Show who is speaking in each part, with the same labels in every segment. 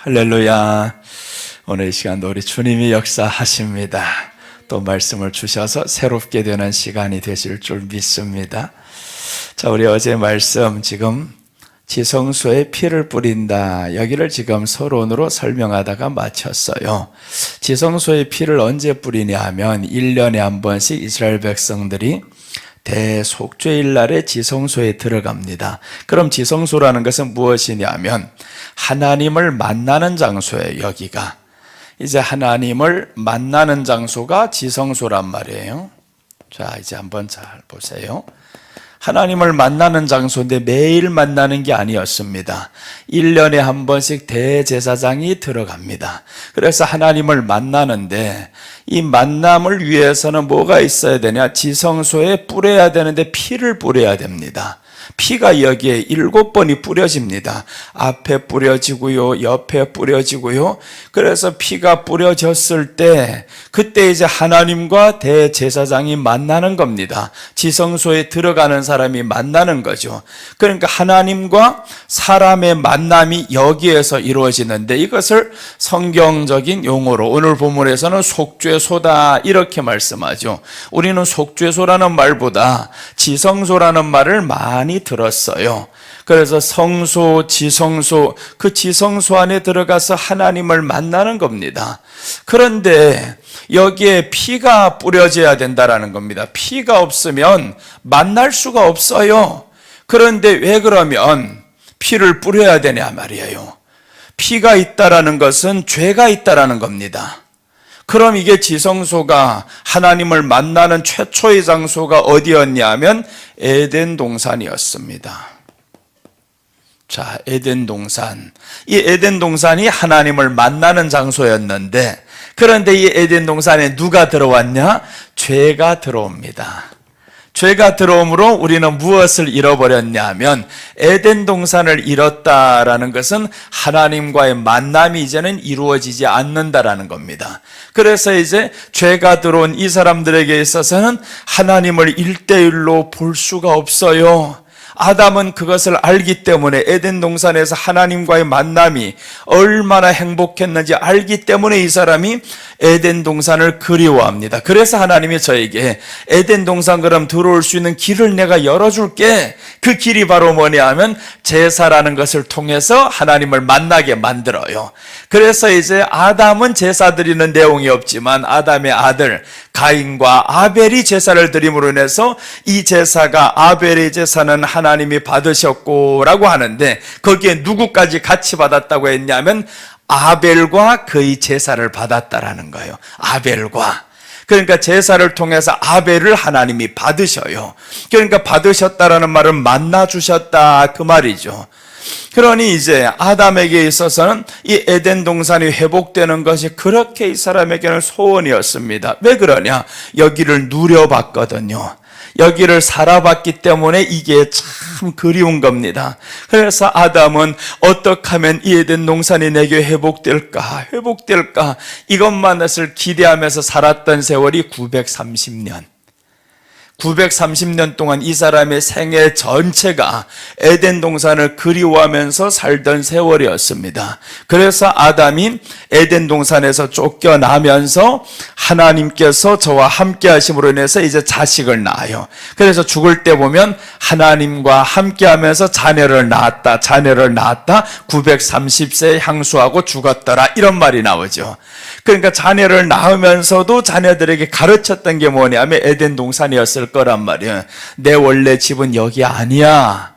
Speaker 1: 할렐루야. 오늘 이 시간도 우리 주님이 역사하십니다. 또 말씀을 주셔서 새롭게 되는 시간이 되실 줄 믿습니다. 자, 우리 어제 말씀 지금 지성소에 피를 뿌린다. 여기를 지금 서론으로 설명하다가 마쳤어요. 지성소에 피를 언제 뿌리냐 하면 1년에 한 번씩 이스라엘 백성들이 대속죄일 날에 지성소에 들어갑니다. 그럼 지성소라는 것은 무엇이냐면 하나님을 만나는 장소예요. 여기가 이제 하나님을 만나는 장소가 지성소란 말이에요. 자, 이제 한번 잘 보세요. 하나님을 만나는 장소인데 매일 만나는 게 아니었습니다. 1년에 한 번씩 대제사장이 들어갑니다. 그래서 하나님을 만나는데 이 만남을 위해서는 뭐가 있어야 되냐? 지성소에 뿌려야 되는데 피를 뿌려야 됩니다. 피가 여기에 7번이 뿌려집니다. 앞에 뿌려지고요, 옆에 뿌려지고요. 그래서 피가 뿌려졌을 때 그때 이제 하나님과 대제사장이 만나는 겁니다. 지성소에 들어가는 사람이 만나는 거죠. 그러니까 하나님과 사람의 만남이 여기에서 이루어지는데 이것을 성경적인 용어로 오늘 본문에서는 속죄소다 이렇게 말씀하죠. 우리는 속죄소라는 말보다 지성소라는 말을 많이 들었어요. 그래서 성소, 지성소, 그 지성소 안에 들어가서 하나님을 만나는 겁니다. 그런데 여기에 피가 뿌려져야 된다라는 겁니다. 피가 없으면 만날 수가 없어요. 그런데 왜 그러면 피를 뿌려야 되냐 말이에요. 피가 있다라는 것은 죄가 있다라는 겁니다. 그럼 이게 지성소가 하나님을 만나는 최초의 장소가 어디였냐면 에덴 동산이었습니다. 자, 에덴 동산. 이 에덴 동산이 하나님을 만나는 장소였는데 그런데 이 에덴 동산에 누가 들어왔냐? 죄가 들어옵니다. 죄가 들어옴으로 우리는 무엇을 잃어버렸냐 하면 에덴 동산을 잃었다라는 것은 하나님과의 만남이 이제는 이루어지지 않는다라는 겁니다. 그래서 이제 죄가 들어온 이 사람들에게 있어서는 하나님을 1대1로 볼 수가 없어요. 아담은 그것을 알기 때문에 에덴 동산에서 하나님과의 만남이 얼마나 행복했는지 알기 때문에 이 사람이 에덴 동산을 그리워합니다. 그래서 하나님이 저에게 에덴 동산 그럼 들어올 수 있는 길을 내가 열어줄게. 그 길이 바로 뭐냐 하면 제사라는 것을 통해서 하나님을 만나게 만들어요. 그래서 이제 아담은 제사 드리는 내용이 없지만 아담의 아들 가인과 아벨이 제사를 드림으로 인해서 이 제사가 아벨의 제사는 하나님이 받으셨고 라고 하는데 거기에 누구까지 같이 받았다고 했냐면 아벨과 그의 제사를 받았다라는 거예요. 아벨과. 그러니까 제사를 통해서 아벨을 하나님이 받으셔요. 그러니까 받으셨다라는 말은 만나 주셨다 그 말이죠. 그러니 이제 아담에게 있어서는 이 에덴 동산이 회복되는 것이 그렇게 이 사람에게는 소원이었습니다. 왜 그러냐? 여기를 누려봤거든요. 여기를 살아봤기 때문에 이게 참 그리운 겁니다. 그래서 아담은 어떻게 하면 이 에덴 동산이 내게 회복될까 이것만을 기대하면서 살았던 세월이 930년. 930년 동안 이 사람의 생애 전체가 에덴 동산을 그리워하면서 살던 세월이었습니다. 그래서 아담이 에덴 동산에서 쫓겨나면서 하나님께서 저와 함께 하심으로 인해서 이제 자식을 낳아요. 그래서 죽을 때 보면 하나님과 함께 하면서 자녀를 낳았다 930세에 향수하고 죽었더라 이런 말이 나오죠. 그러니까 자녀를 낳으면서도 자녀들에게 가르쳤던 게 뭐냐면 에덴 동산이었을 거란 말이에요. 내 원래 집은 여기 아니야.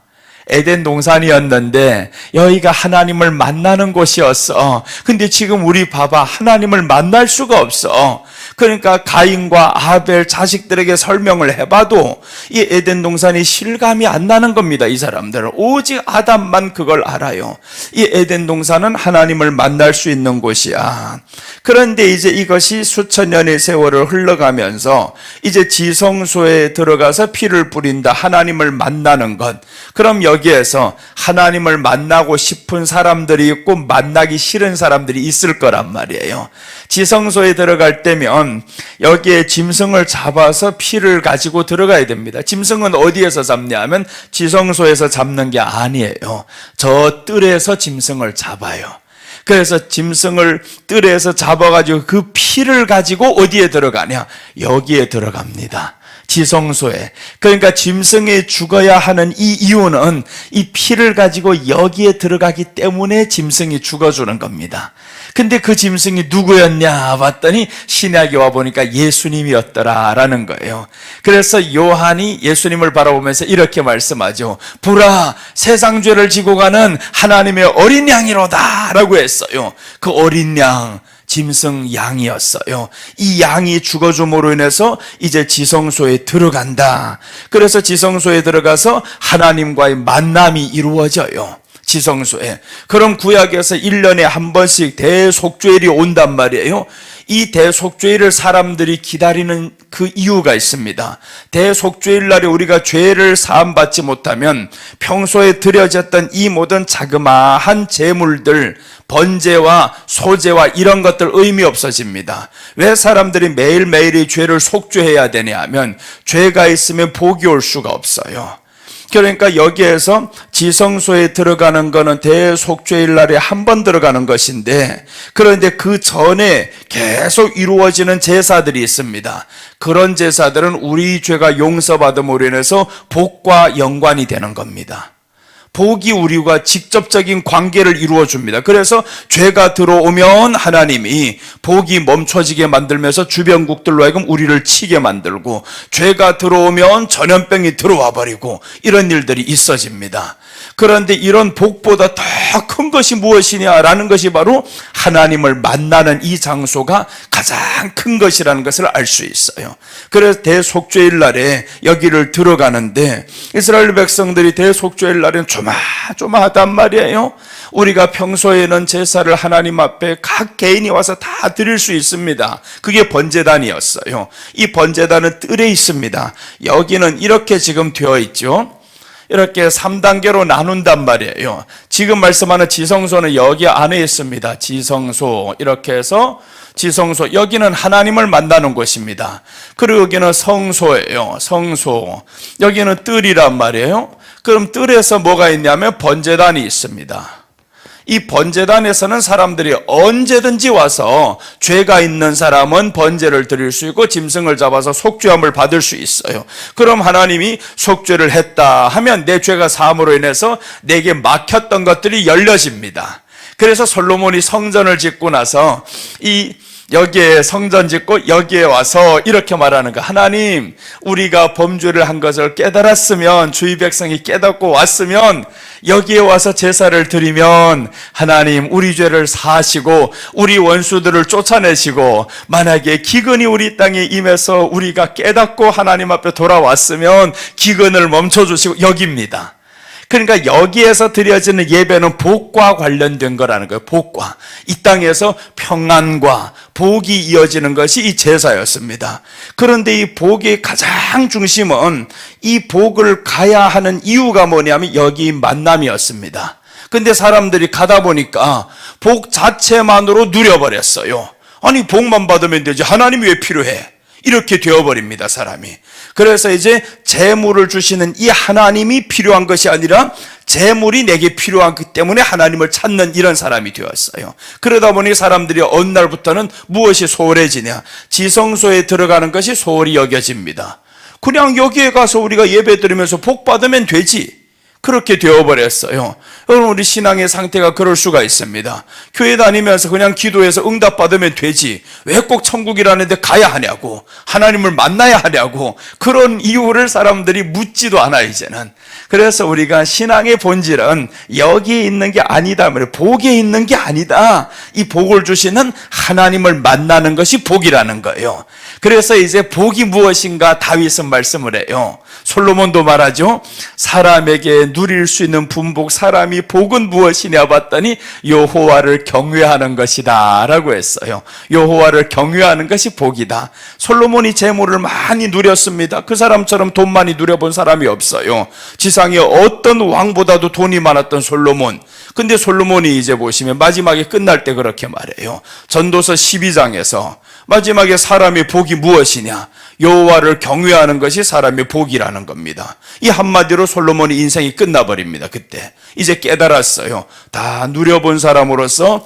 Speaker 1: 에덴 동산이었는데 여기가 하나님을 만나는 곳이었어. 근데 지금 우리 봐봐. 하나님을 만날 수가 없어. 그러니까 가인과 아벨 자식들에게 설명을 해봐도 이 에덴 동산이 실감이 안 나는 겁니다. 이 사람들은 오직 아담만 그걸 알아요. 이 에덴 동산은 하나님을 만날 수 있는 곳이야. 그런데 이제 이것이 수천 년의 세월을 흘러가면서 이제 지성소에 들어가서 피를 뿌린다. 하나님을 만나는 것. 그럼 여기에서 하나님을 만나고 싶은 사람들이 있고 만나기 싫은 사람들이 있을 거란 말이에요. 지성소에 들어갈 때면 여기에 짐승을 잡아서 피를 가지고 들어가야 됩니다. 짐승은 어디에서 잡냐 하면 지성소에서 잡는 게 아니에요. 저 뜰에서 짐승을 잡아요. 그래서 짐승을 뜰에서 잡아가지고 그 피를 가지고 어디에 들어가냐? 여기에 들어갑니다. 지성소에. 그러니까 짐승이 죽어야 하는 이 이유는 이 피를 가지고 여기에 들어가기 때문에 짐승이 죽어주는 겁니다. 근데 그 짐승이 누구였냐 봤더니 신약에 와보니까 예수님이었더라라는 거예요. 그래서 요한이 예수님을 바라보면서 이렇게 말씀하죠. 보라, 세상 죄를 지고 가는 하나님의 어린 양이로다 라고 했어요. 그 어린 양, 짐승 양이었어요. 이 양이 죽어줌으로 인해서 이제 지성소에 들어간다. 그래서 지성소에 들어가서 하나님과의 만남이 이루어져요. 지성소에. 그럼 구약에서 1년에 한 번씩 대속죄일이 온단 말이에요. 이 대속죄일을 사람들이 기다리는 그 이유가 있습니다. 대속죄일 날에 우리가 죄를 사함받지 못하면 평소에 드려졌던 이 모든 자그마한 제물들, 번제와 소제와 이런 것들 의미 없어집니다. 왜 사람들이 매일매일이 죄를 속죄해야 되냐 하면 죄가 있으면 복이 올 수가 없어요. 그러니까 여기에서 지성소에 들어가는 것은 대속죄일 날에 한 번 들어가는 것인데, 그런데 그 전에 계속 이루어지는 제사들이 있습니다. 그런 제사들은 우리 죄가 용서받음으로 인해서 복과 연관이 되는 겁니다. 복이 우리와 직접적인 관계를 이루어 줍니다. 그래서 죄가 들어오면 하나님이 복이 멈춰지게 만들면서 주변국들로 하여금 우리를 치게 만들고, 죄가 들어오면 전염병이 들어와 버리고 이런 일들이 있어집니다. 그런데 이런 복보다 더 큰 것이 무엇이냐라는 것이 바로 하나님을 만나는 이 장소가 가장 큰 것이라는 것을 알 수 있어요. 그래서 대속죄일 날에 여기를 들어가는데, 이스라엘 백성들이 대속죄일 날에는 조마조마하단 말이에요. 우리가 평소에는 제사를 하나님 앞에 각 개인이 와서 다 드릴 수 있습니다. 그게 번제단이었어요. 이 번제단은 뜰에 있습니다. 여기는 이렇게 지금 되어 있죠. 이렇게 3단계로 나눈단 말이에요. 지금 말씀하는 지성소는 여기 안에 있습니다. 지성소, 이렇게 해서 지성소, 여기는 하나님을 만나는 곳입니다. 그리고 여기는 성소예요. 성소, 여기는 뜰이란 말이에요. 그럼 뜰에서 뭐가 있냐면 번제단이 있습니다. 이 번제단에서는 사람들이 언제든지 와서 죄가 있는 사람은 번제를 드릴 수 있고 짐승을 잡아서 속죄함을 받을 수 있어요. 그럼 하나님이 속죄를 했다 하면 내 죄가 사함으로 인해서 내게 막혔던 것들이 열려집니다. 그래서 솔로몬이 성전을 짓고 나서 여기에 성전 짓고 여기에 와서 이렇게 말하는 거. 하나님, 우리가 범죄를 한 것을 깨달았으면, 주의 백성이 깨닫고 왔으면 여기에 와서 제사를 드리면 하나님 우리 죄를 사하시고 우리 원수들을 쫓아내시고, 만약에 기근이 우리 땅에 임해서 우리가 깨닫고 하나님 앞에 돌아왔으면 기근을 멈춰주시고, 여기입니다. 그러니까 여기에서 드려지는 예배는 복과 관련된 거라는 거예요. 복과. 이 땅에서 평안과 복이 이어지는 것이 이 제사였습니다. 그런데 이 복의 가장 중심은 이 복을 가야 하는 이유가 뭐냐면 여기 만남이었습니다. 근데 사람들이 가다 보니까 복 자체만으로 누려버렸어요. 아니, 복만 받으면 되지 하나님이 왜 필요해? 이렇게 되어버립니다, 사람이. 그래서 이제 재물을 주시는 이 하나님이 필요한 것이 아니라 재물이 내게 필요하기 때문에 하나님을 찾는 이런 사람이 되었어요. 그러다 보니 사람들이 어느 날부터는 무엇이 소홀해지냐? 지성소에 들어가는 것이 소홀히 여겨집니다. 그냥 여기에 가서 우리가 예배 드리면서 복 받으면 되지, 그렇게 되어버렸어요. 여러분, 우리 신앙의 상태가 그럴 수가 있습니다. 교회 다니면서 그냥 기도해서 응답받으면 되지, 왜 꼭 천국이라는 데 가야 하냐고, 하나님을 만나야 하냐고, 그런 이유를 사람들이 묻지도 않아 이제는. 그래서 우리가 신앙의 본질은 여기에 있는 게 아니다, 복에 있는 게 아니다. 이 복을 주시는 하나님을 만나는 것이 복이라는 거예요. 그래서 이제 복이 무엇인가 다윗은 말씀을 해요. 솔로몬도 말하죠. 사람에게 누릴 수 있는 분복, 사람이 복은 무엇이냐 봤더니 여호와를 경외하는 것이다 라고 했어요. 여호와를 경외하는 것이 복이다. 솔로몬이 재물을 많이 누렸습니다. 그 사람처럼 돈 많이 누려본 사람이 없어요. 지상에 어떤 왕보다도 돈이 많았던 솔로몬. 근데 솔로몬이 이제 보시면 마지막에 끝날 때 그렇게 말해요. 전도서 12장에서 마지막에 사람의 복이 무엇이냐? 여호와를 경외하는 것이 사람의 복이라는 겁니다. 이 한마디로 솔로몬의 인생이 끝나버립니다. 그때 이제 깨달았어요. 다 누려본 사람으로서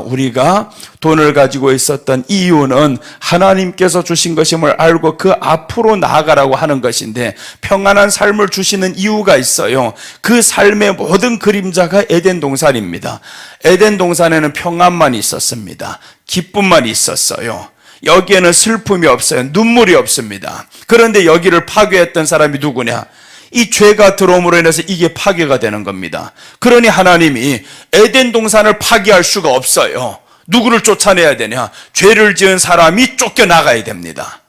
Speaker 1: 우리가 돈을 가지고 있었던 이유는 하나님께서 주신 것임을 알고 그 앞으로 나아가라고 하는 것인데, 평안한 삶을 주시는 이유가 있어요. 그 삶의 모든 그림자가 에덴 동산입니다. 에덴 동산에는 평안만 있었습니다. 기쁨만 있었어요. 여기에는 슬픔이 없어요. 눈물이 없습니다. 그런데 여기를 파괴했던 사람이 누구냐? 이 죄가 들어옴으로 인해서 이게 파괴가 되는 겁니다. 그러니 하나님이 에덴 동산을 파괴할 수가 없어요. 누구를 쫓아내야 되냐? 죄를 지은 사람이 쫓겨나가야 됩니다.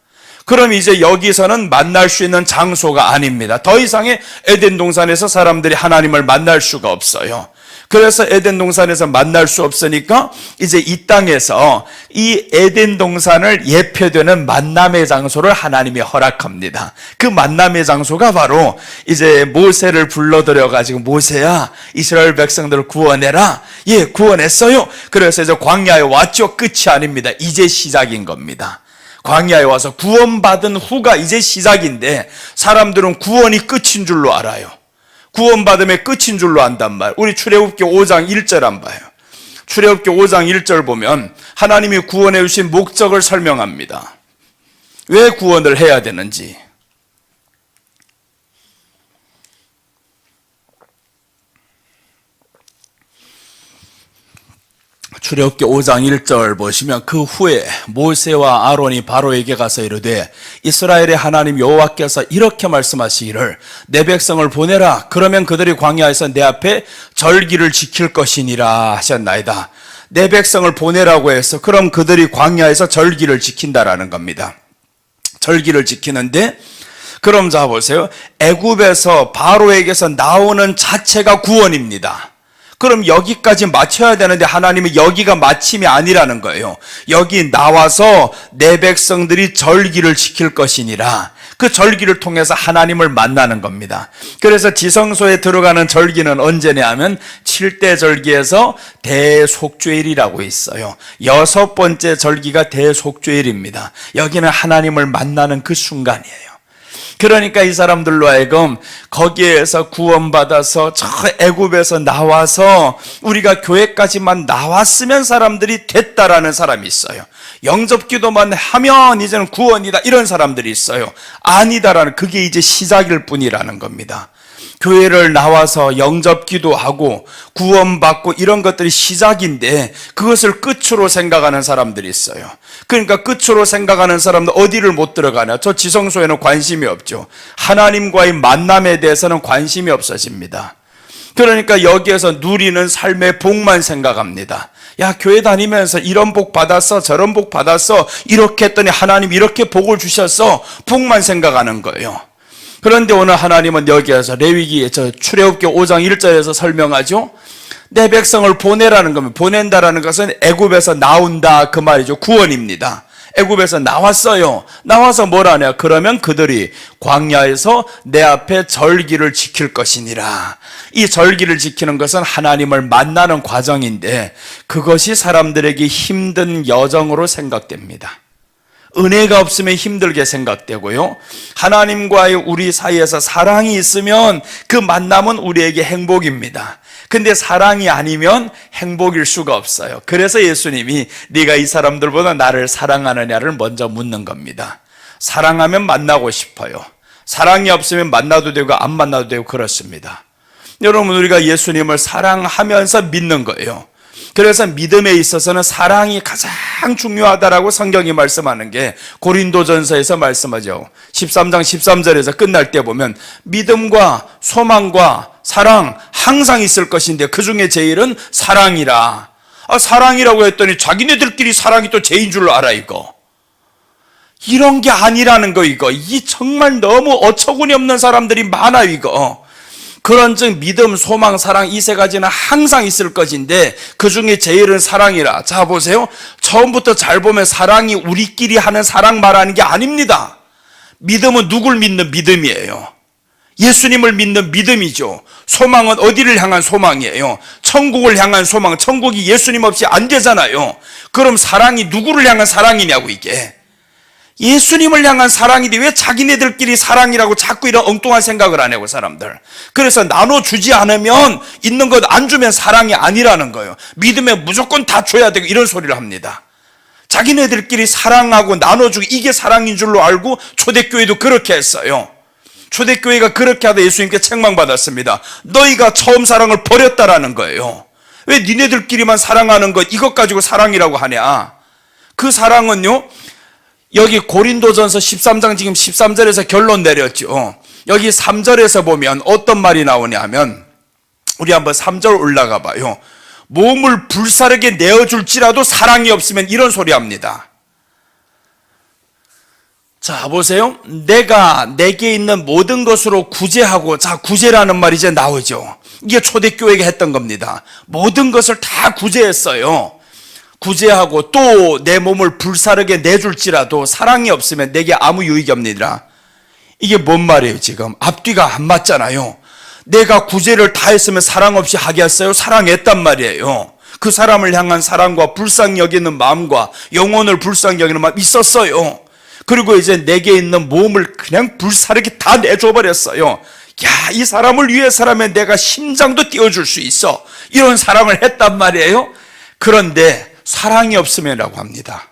Speaker 1: 그럼 이제 여기서는 만날 수 있는 장소가 아닙니다. 더 이상의 에덴 동산에서 사람들이 하나님을 만날 수가 없어요. 그래서 에덴 동산에서 만날 수 없으니까 이제 이 땅에서 이 에덴 동산을 예표되는 만남의 장소를 하나님이 허락합니다. 그 만남의 장소가 바로 이제 모세를 불러들여 가지고, 모세야 이스라엘 백성들을 구원해라. 예, 구원했어요. 그래서 이제 광야에 왔죠. 끝이 아닙니다. 이제 시작인 겁니다. 광야에 와서 구원받은 후가 이제 시작인데, 사람들은 구원이 끝인 줄로 알아요. 구원받음의 끝인 줄로 안단 말. 우리 출애굽기 5장 1절 안 봐요. 출애굽기 5장 1절 보면 하나님이 구원해 주신 목적을 설명합니다. 왜 구원을 해야 되는지. 출애굽기 5장 1절 보시면, 그 후에 모세와 아론이 바로에게 가서 이르되 이스라엘의 하나님 여호와께서 이렇게 말씀하시기를 내 백성을 보내라. 그러면 그들이 광야에서 내 앞에 절기를 지킬 것이니라 하셨나이다. 내 백성을 보내라고 해서 그럼 그들이 광야에서 절기를 지킨다라는 겁니다. 절기를 지키는데, 그럼 자 보세요. 애굽에서 바로에게서 나오는 자체가 구원입니다. 그럼 여기까지 맞춰야 되는데 하나님은 여기가 마침이 아니라는 거예요. 여기 나와서 내 백성들이 절기를 지킬 것이니라. 그 절기를 통해서 하나님을 만나는 겁니다. 그래서 지성소에 들어가는 절기는 언제냐 하면 7대 절기에서 대속죄일이라고 있어요. 6번째 절기가 대속죄일입니다. 여기는 하나님을 만나는 그 순간이에요. 그러니까 이 사람들로 하여금 거기에서 구원받아서 저 애굽에서 나와서 우리가 교회까지만 나왔으면 사람들이 됐다라는 사람이 있어요. 영접기도만 하면 이제는 구원이다, 이런 사람들이 있어요. 아니다라는, 그게 이제 시작일 뿐이라는 겁니다. 교회를 나와서 영접기도하고 구원받고 이런 것들이 시작인데, 그것을 끝으로 생각하는 사람들이 있어요. 그러니까 끝으로 생각하는 사람들 어디를 못 들어가냐? 저 지성소에는 관심이 없죠. 하나님과의 만남에 대해서는 관심이 없어집니다. 그러니까 여기에서 누리는 삶의 복만 생각합니다. 야, 교회 다니면서 이런 복 받았어, 저런 복 받았어, 이렇게 했더니 하나님 이렇게 복을 주셨어, 복만 생각하는 거예요. 그런데 오늘 하나님은 여기에서 레위기 출애굽기 5장 1절에서 설명하죠. 내 백성을 보내라는 겁니다. 보낸다라는 것은 애굽에서 나온다, 그 말이죠. 구원입니다. 애굽에서 나왔어요. 나와서 뭘 하냐? 그러면 그들이 광야에서 내 앞에 절기를 지킬 것이니라. 이 절기를 지키는 것은 하나님을 만나는 과정인데, 그것이 사람들에게 힘든 여정으로 생각됩니다. 은혜가 없으면 힘들게 생각되고요. 하나님과의 우리 사이에서 사랑이 있으면 그 만남은 우리에게 행복입니다. 근데 사랑이 아니면 행복일 수가 없어요. 그래서 예수님이 네가 이 사람들보다 나를 사랑하느냐를 먼저 묻는 겁니다. 사랑하면 만나고 싶어요. 사랑이 없으면 만나도 되고 안 만나도 되고 그렇습니다. 여러분, 우리가 예수님을 사랑하면서 믿는 거예요. 그래서 믿음에 있어서는 사랑이 가장 중요하다라고 성경이 말씀하는 게 고린도전서에서 말씀하죠. 13장 13절에서 끝날 때 보면 믿음과 소망과 사랑 항상 있을 것인데 그 중에 제일은 사랑이라. 사랑이라고 했더니 자기네들끼리 사랑이 또 제인 줄로 알아, 이거. 이런 게 아니라는 거, 이거. 이 정말 너무 어처구니 없는 사람들이 많아, 이거. 그런즉 믿음, 소망, 사랑 이 세 가지는 항상 있을 것인데 그 중에 제일은 사랑이라. 자 보세요. 처음부터 잘 보면 사랑이 우리끼리 하는 사랑 말하는 게 아닙니다. 믿음은 누굴 믿는 믿음이에요. 예수님을 믿는 믿음이죠. 소망은 어디를 향한 소망이에요? 천국을 향한 소망. 천국이 예수님 없이 안 되잖아요. 그럼 사랑이 누구를 향한 사랑이냐고, 이게. 예수님을 향한 사랑인데 왜 자기네들끼리 사랑이라고 자꾸 이런 엉뚱한 생각을 안 해요, 사람들. 그래서 나눠주지 않으면, 있는 것 안 주면 사랑이 아니라는 거예요. 믿음에 무조건 다 줘야 되고 이런 소리를 합니다. 자기네들끼리 사랑하고 나눠주고 이게 사랑인 줄로 알고 초대교회도 그렇게 했어요. 초대교회가 그렇게 하다 예수님께 책망받았습니다. 너희가 처음 사랑을 버렸다라는 거예요. 왜 니네들끼리만 사랑하는 것 이것 가지고 사랑이라고 하냐. 그 사랑은요, 여기 고린도전서 13장 지금 13절에서 결론 내렸죠. 여기 3절에서 보면 어떤 말이 나오냐 하면, 우리 한번 3절 올라가 봐요. 몸을 불사르게 내어줄지라도 사랑이 없으면, 이런 소리 합니다. 자, 보세요. 내게 있는 모든 것으로 구제하고, 자, 구제라는 말이 이제 나오죠. 이게 초대교회가 했던 겁니다. 모든 것을 다 구제했어요. 구제하고 또 내 몸을 불사르게 내줄지라도 사랑이 없으면 내게 아무 유익이 없느니라. 이게 뭔 말이에요? 지금 앞뒤가 안 맞잖아요. 내가 구제를 다 했으면 사랑 없이 하겠어요? 사랑했단 말이에요. 그 사람을 향한 사랑과 불쌍히 여기는 마음과 영혼을 불쌍히 여기는 마음 있었어요. 그리고 이제 내게 있는 몸을 그냥 불사르게 다 내줘버렸어요. 야, 이 사람을 위해서라면 내가 심장도 띄워줄 수 있어. 이런 사랑을 했단 말이에요. 그런데 사랑이 없으면이라고 합니다.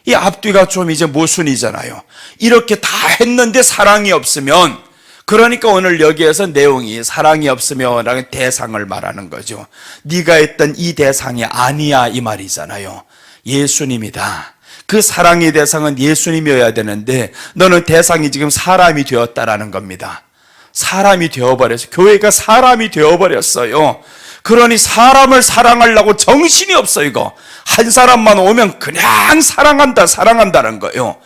Speaker 1: 이 앞뒤가 좀 이제 모순이잖아요. 이렇게 다 했는데 사랑이 없으면, 그러니까 오늘 여기에서 내용이 사랑이 없으면라는 대상을 말하는 거죠. 네가 했던 이 대상이 아니야, 이 말이잖아요. 예수님이다. 그 사랑의 대상은 예수님이어야 되는데 너는 대상이 지금 사람이 되었다라는 겁니다. 사람이 되어버렸어요. 교회가 사람이 되어버렸어요. 그러니 사람을 사랑하려고 정신이 없어. 이거 한 사람만 오면 그냥 사랑한다는 거예요.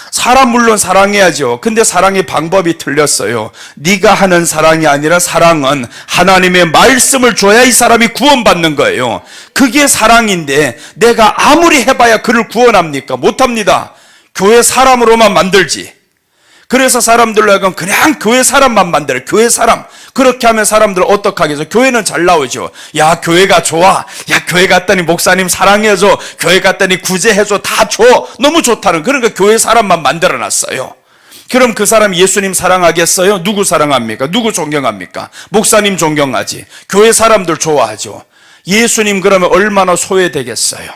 Speaker 1: 사람 물론 사랑해야죠. 근데 사랑의 방법이 틀렸어요. 네가 하는 사랑이 아니라 사랑은 하나님의 말씀을 줘야 이 사람이 구원받는 거예요. 그게 사랑인데 내가 아무리 해봐야 그를 구원합니까? 못합니다. 교회 사람으로만 만들지. 그래서 사람들로 하여금 그냥 교회 사람만 만들어요. 교회 사람. 그렇게 하면 사람들 어떻게 하겠어요? 교회는 잘 나오죠. 야, 교회가 좋아. 야, 교회 갔더니 목사님 사랑해줘. 교회 갔더니 구제해줘. 다 줘. 너무 좋다는. 그러니까 교회 사람만 만들어놨어요. 그럼 그 사람이 예수님 사랑하겠어요? 누구 사랑합니까? 누구 존경합니까? 목사님 존경하지. 교회 사람들 좋아하죠. 예수님 그러면 얼마나 소외되겠어요?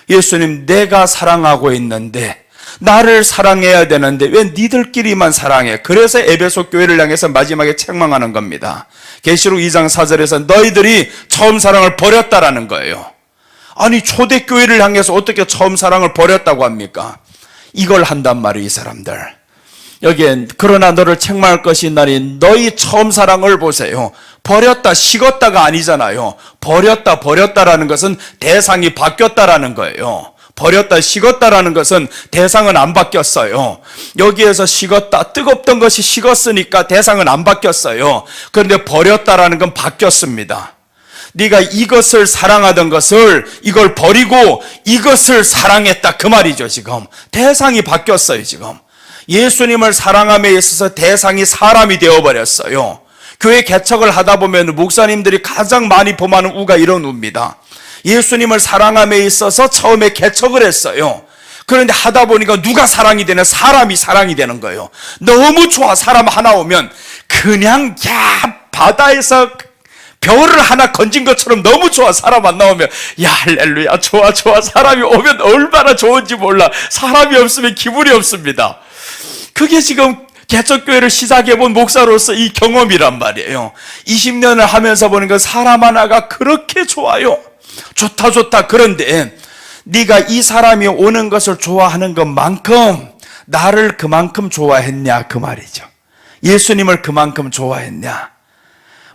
Speaker 1: 예수님, 내가 사랑하고 있는데 나를 사랑해야 되는데 왜 니들끼리만 사랑해? 그래서 에베소 교회를 향해서 마지막에 책망하는 겁니다. 계시록 2장 4절에서 너희들이 처음 사랑을 버렸다라는 거예요. 아니, 초대교회를 향해서 어떻게 처음 사랑을 버렸다고 합니까? 이걸 한단 말이에요, 이 사람들. 여기엔 그러나 너를 책망할 것이 있나니 너희 처음 사랑을 보세요. 버렸다, 식었다가 아니잖아요. 버렸다라는 것은 대상이 바뀌었다라는 거예요. 버렸다, 식었다라는 것은 대상은 안 바뀌었어요. 여기에서 식었다, 뜨겁던 것이 식었으니까 대상은 안 바뀌었어요. 그런데 버렸다라는 건 바뀌었습니다. 네가 이것을 사랑하던 것을 이걸 버리고 이것을 사랑했다, 그 말이죠. 지금 대상이 바뀌었어요. 지금 예수님을 사랑함에 있어서 대상이 사람이 되어버렸어요. 교회 개척을 하다 보면 목사님들이 가장 많이 범하는 우가 이런 우입니다. 예수님을 사랑함에 있어서 처음에 개척을 했어요. 그런데 하다 보니까 누가 사랑이 되냐? 사람이 사랑이 되는 거예요. 너무 좋아. 사람 하나 오면 그냥 바다에서 별을 하나 건진 것처럼 너무 좋아. 사람 안 나오면 야, 할렐루야, 좋아. 사람이 오면 얼마나 좋은지 몰라. 사람이 없으면 기분이 없습니다. 그게 지금 개척교회를 시작해본 목사로서 이 경험이란 말이에요. 20년을 하면서 보니까 사람 하나가 그렇게 좋아요. 좋다. 그런데 네가 이 사람이 오는 것을 좋아하는 것만큼 나를 그만큼 좋아했냐, 그 말이죠. 예수님을 그만큼 좋아했냐.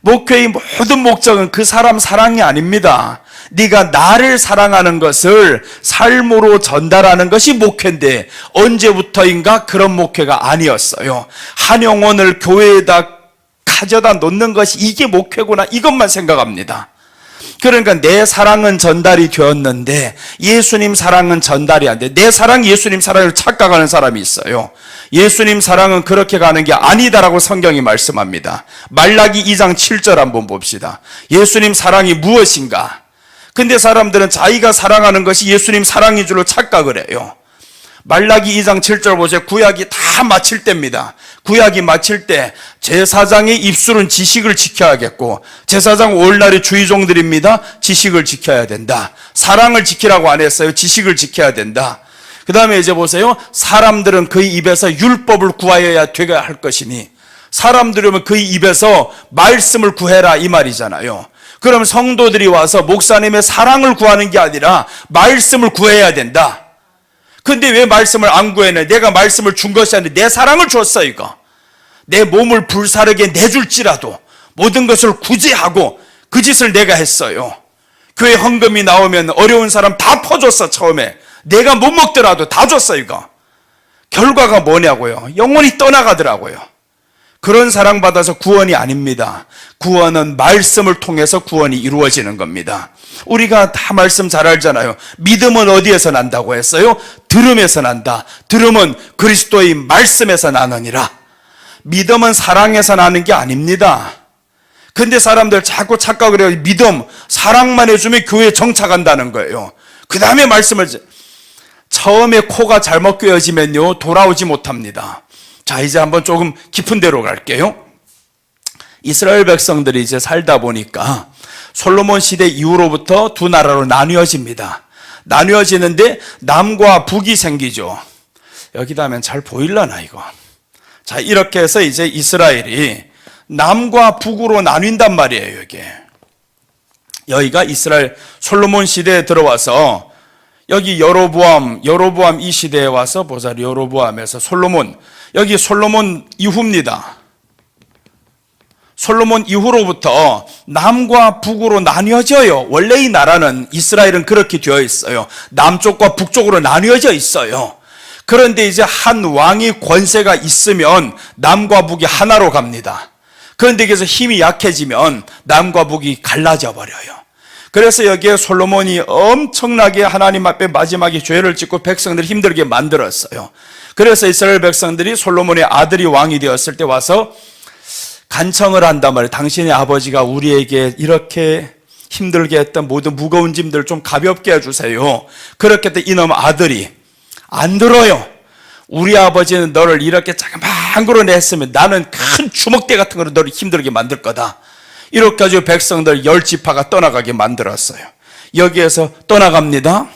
Speaker 1: 목회의 모든 목적은 그 사람 사랑이 아닙니다. 네가 나를 사랑하는 것을 삶으로 전달하는 것이 목회인데 언제부터인가 그런 목회가 아니었어요. 한 영혼을 교회에다 가져다 놓는 것이 이게 목회구나, 이것만 생각합니다. 그러니까 내 사랑은 전달이 되었는데 예수님 사랑은 전달이 안 돼. 내 사랑, 예수님 사랑을 착각하는 사람이 있어요. 예수님 사랑은 그렇게 가는 게 아니다라고 성경이 말씀합니다. 말라기 2장 7절 한번 봅시다. 예수님 사랑이 무엇인가? 근데 사람들은 자기가 사랑하는 것이 예수님 사랑인 줄로 착각을 해요.
Speaker 2: 말라기 2장 7절 보세요. 구약이 다 마칠 때입니다. 구약이 마칠 때 제사장의 입술은 지식을 지켜야겠고, 제사장 오늘날의 주의종들입니다. 지식을 지켜야 된다. 사랑을 지키라고 안 했어요. 지식을 지켜야 된다. 그 다음에 이제 보세요. 사람들은 그의 입에서 율법을 구하여야 되게 할 것이니, 사람들은 그의 입에서 말씀을 구해라 이 말이잖아요. 그럼 성도들이 와서 목사님의 사랑을 구하는 게 아니라 말씀을 구해야 된다. 근데 왜 말씀을 안 구해내? 내가 말씀을 준 것이 아니라 내 사랑을 줬어. 이거 내 몸을 불사르게 내줄지라도 모든 것을 구제하고 그 짓을 내가 했어요. 교회 헌금이 나오면 어려운 사람 다 퍼줬어. 처음에 내가 못 먹더라도 다 줬어. 이거 결과가 뭐냐고요? 영혼이 떠나가더라고요. 그런 사랑받아서 구원이 아닙니다. 구원은 말씀을 통해서 구원이 이루어지는 겁니다. 우리가 다 말씀 잘 알잖아요. 믿음은 어디에서 난다고 했어요? 들음에서 난다. 들음은 그리스도의 말씀에서 나느니라. 믿음은 사랑에서 나는 게 아닙니다. 근데 사람들 자꾸 착각을 해요. 믿음, 사랑만 해주면 교회에 정착한다는 거예요. 그 다음에 말씀을, 처음에 코가 잘못 꿰어지면요 돌아오지 못합니다. 자, 이제 한번 조금 깊은 데로 갈게요. 이스라엘 백성들이 이제 살다 보니까 솔로몬 시대 이후로부터 두 나라로 나뉘어집니다. 나뉘어지는데 남과 북이 생기죠. 여기다 하면 잘 보일라나 이거. 자, 이렇게 해서 이제 이스라엘이 남과 북으로 나뉜단 말이에요. 여기가 이스라엘 솔로몬 시대에 들어와서, 여기 여로보암 이 시대에 와서 보자. 여로보암에서 솔로몬, 여기 솔로몬 이후입니다. 솔로몬 이후로부터 남과 북으로 나뉘어져요. 원래 이 나라는, 이스라엘은 그렇게 되어 있어요. 남쪽과 북쪽으로 나뉘어져 있어요. 그런데 이제 한 왕이 권세가 있으면 남과 북이 하나로 갑니다. 그런데 여기서 힘이 약해지면 남과 북이 갈라져 버려요. 그래서 여기에 솔로몬이 엄청나게 하나님 앞에 마지막에 죄를 짓고 백성들을 힘들게 만들었어요. 그래서 이스라엘 백성들이 솔로몬의 아들이 왕이 되었을 때 와서 간청을 한단 말이에요. 당신의 아버지가 우리에게 이렇게 힘들게 했던 모든 무거운 짐들 좀 가볍게 해주세요. 그렇게 했더니 이놈 아들이 안 들어요. 우리 아버지는 너를 이렇게 자그마한 거로 냈으면 나는 큰 주먹대 같은 거로 너를 힘들게 만들 거다. 이렇게 가지고 백성들 10지파가 떠나가게 만들었어요. 여기에서 떠나갑니다.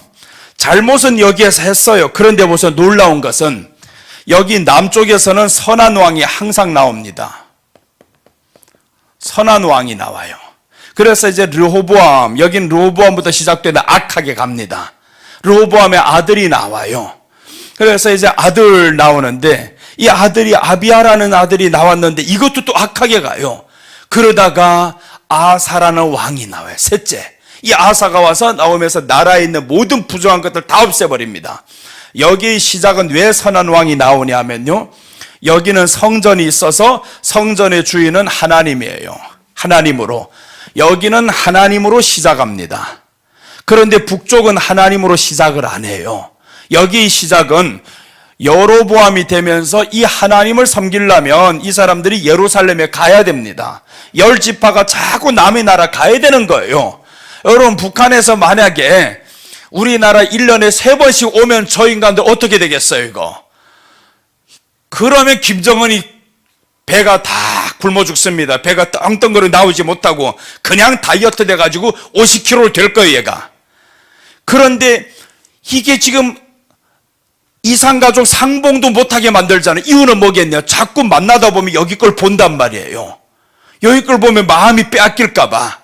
Speaker 2: 잘못은 여기에서 했어요. 그런데 보세요. 놀라운 것은 여기 남쪽에서는 선한 왕이 항상 나옵니다. 선한 왕이 나와요. 그래서 이제 르호보암, 여긴 르호보암부터 시작되는 악하게 갑니다. 르호보암의 아들이 나와요. 그래서 이제 아들 나오는데, 이 아들이 아비야라는 아들이 나왔는데 이것도 또 악하게 가요. 그러다가 아사라는 왕이 나와요. 셋째, 이 아사가 와서 나오면서 나라에 있는 모든 부정한 것들 다 없애버립니다. 여기 시작은 왜 선한 왕이 나오냐 하면요, 여기는 성전이 있어서 성전의 주인은 하나님이에요. 하나님으로, 여기는 하나님으로 시작합니다. 그런데 북쪽은 하나님으로 시작을 안 해요. 여기 시작은 여로보암이 되면서 이 하나님을 섬기려면 이 사람들이 예루살렘에 가야 됩니다. 10지파가 자꾸 남의 나라 가야 되는 거예요. 여러분, 북한에서 만약에 우리나라 1년에 3번씩 오면 저 인간들 어떻게 되겠어요, 이거? 그러면 김정은이 배가 다 굶어 죽습니다. 배가 떵떵거려 나오지 못하고 그냥 다이어트 돼가지고 50kg 될 거예요, 얘가. 그런데 이게 지금 이산가족 상봉도 못하게 만들잖아요. 이유는 뭐겠냐? 자꾸 만나다 보면 여기 걸 본단 말이에요. 여기 걸 보면 마음이 빼앗길까 봐.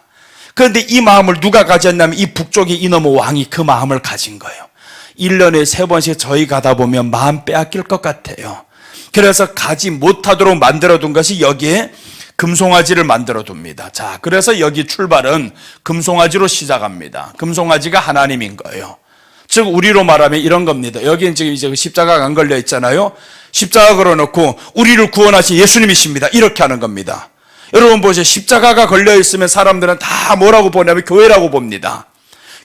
Speaker 2: 그런데 이 마음을 누가 가졌냐면 이 북쪽의 이놈의 왕이 그 마음을 가진 거예요. 1년에 3번씩 저희 가다 보면 마음 빼앗길 것 같아요. 그래서 가지 못하도록 만들어둔 것이 여기에 금송아지를 만들어둡니다. 자, 그래서 여기 출발은 금송아지로 시작합니다. 금송아지가 하나님인 거예요. 즉 우리로 말하면 이런 겁니다. 여기는 지금 이제 십자가가 안 걸려 있잖아요. 십자가 걸어놓고 우리를 구원하신 예수님이십니다. 이렇게 하는 겁니다. 여러분 보세요. 십자가가 걸려 있으면 사람들은 다 뭐라고 보냐면 교회라고 봅니다.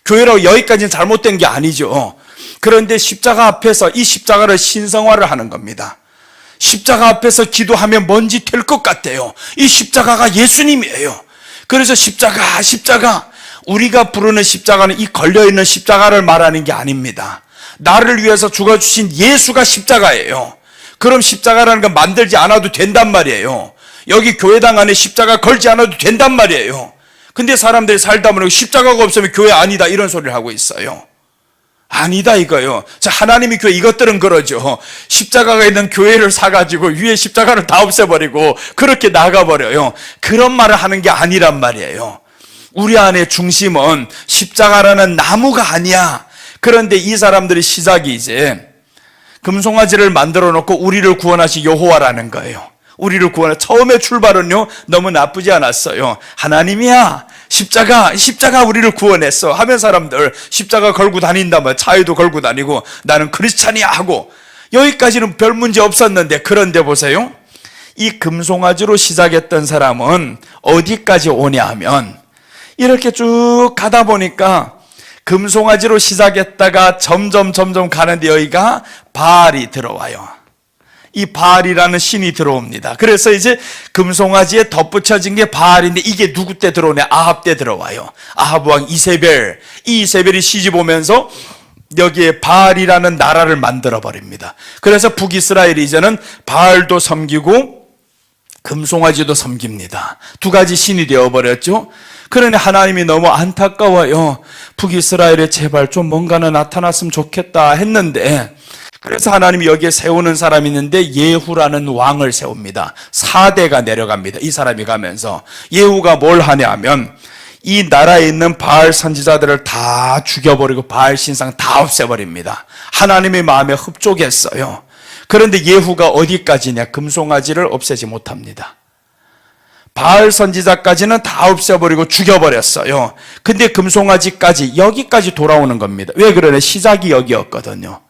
Speaker 2: 교회라고, 여기까지는 잘못된 게 아니죠. 그런데 십자가 앞에서 이 십자가를 신성화를 하는 겁니다. 십자가 앞에서 기도하면 뭔지 될 것 같아요. 이 십자가가 예수님이에요. 그래서 십자가, 우리가 부르는 십자가는 이 걸려있는 십자가를 말하는 게 아닙니다. 나를 위해서 죽어주신 예수가 십자가예요. 그럼 십자가라는 건 만들지 않아도 된단 말이에요. 여기 교회당 안에 십자가 걸지 않아도 된단 말이에요. 근데 사람들이 살다 보면 십자가가 없으면 교회 아니다 이런 소리를 하고 있어요. 아니다 이거요. 자, 하나님이 교회 이것들은 그러죠. 십자가가 있는 교회를 사가지고 위에 십자가를 다 없애버리고 그렇게 나가버려요. 그런 말을 하는 게 아니란 말이에요. 우리 안의 중심은 십자가라는 나무가 아니야. 그런데 이 사람들의 시작이 이제 금송아지를 만들어 놓고 우리를 구원하신 여호와라는 거예요. 우리를 구원해. 처음에 출발은요 너무 나쁘지 않았어요. 하나님이야, 십자가 우리를 구원했어 하면 사람들 십자가 걸고 다닌다면 차에도 걸고 다니고 나는 크리스찬이야 하고 여기까지는 별 문제 없었는데, 그런데 보세요, 이 금송아지로 시작했던 사람은 어디까지 오냐 하면 이렇게 쭉 가다 보니까 금송아지로 시작했다가 점점 가는데 여기가 바알이 들어와요. 이 바알이라는 신이 들어옵니다. 그래서 이제 금송아지에 덧붙여진 게 바알인데 이게 누구 때 들어오냐? 아합 때 들어와요. 아합 왕 이세벨. 이 이세벨이 시집 오면서 여기에 바알이라는 나라를 만들어 버립니다. 그래서 북이스라엘이 이제는 바알도 섬기고 금송아지도 섬깁니다. 두 가지 신이 되어버렸죠. 그러니 하나님이 너무 안타까워요. 북이스라엘에 제발 좀 뭔가는 나타났으면 좋겠다 했는데, 그래서 하나님이 여기에 세우는 사람이 있는데 예후라는 왕을 세웁니다. 4대가 내려갑니다. 이 사람이 가면서 예후가 뭘 하냐 하면 이 나라에 있는 바알 선지자들을 다 죽여버리고 바알 신상 다 없애버립니다. 하나님의 마음에 흡족했어요. 그런데 예후가 어디까지냐? 금송아지를 없애지 못합니다. 바알 선지자까지는 다 없애버리고 죽여버렸어요. 근데 금송아지까지 여기까지 돌아오는 겁니다. 왜 그러냐? 시작이 여기였거든요.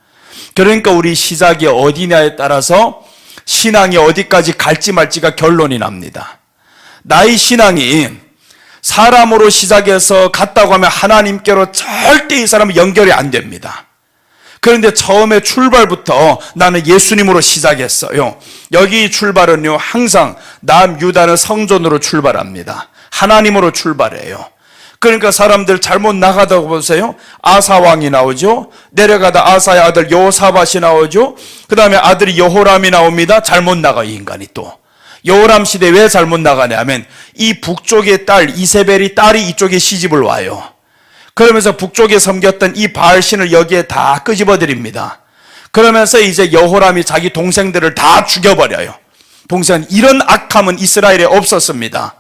Speaker 2: 그러니까 우리 시작이 어디냐에 따라서 신앙이 어디까지 갈지 말지가 결론이 납니다. 나의 신앙이 사람으로 시작해서 갔다고 하면 하나님께로 절대 이 사람은 연결이 안 됩니다. 그런데 처음에 출발부터 나는 예수님으로 시작했어요. 여기 출발은요 항상 남유다는 성전으로 출발합니다. 하나님으로 출발해요. 그러니까 사람들 잘못 나가다고 보세요. 아사왕이 나오죠. 내려가다 아사의 아들 여호사밧이 나오죠. 그 다음에 아들이 여호람이 나옵니다. 잘못 나가 이 인간이 또. 여호람 시대 왜 잘못 나가냐면 이 북쪽의 딸 이세벨이 딸이 이쪽에 시집을 와요. 그러면서 북쪽에 섬겼던 이 바알신을 여기에 다 끄집어드립니다. 그러면서 이제 여호람이 자기 동생들을 다 죽여버려요. 동생, 이런 악함은 이스라엘에 없었습니다.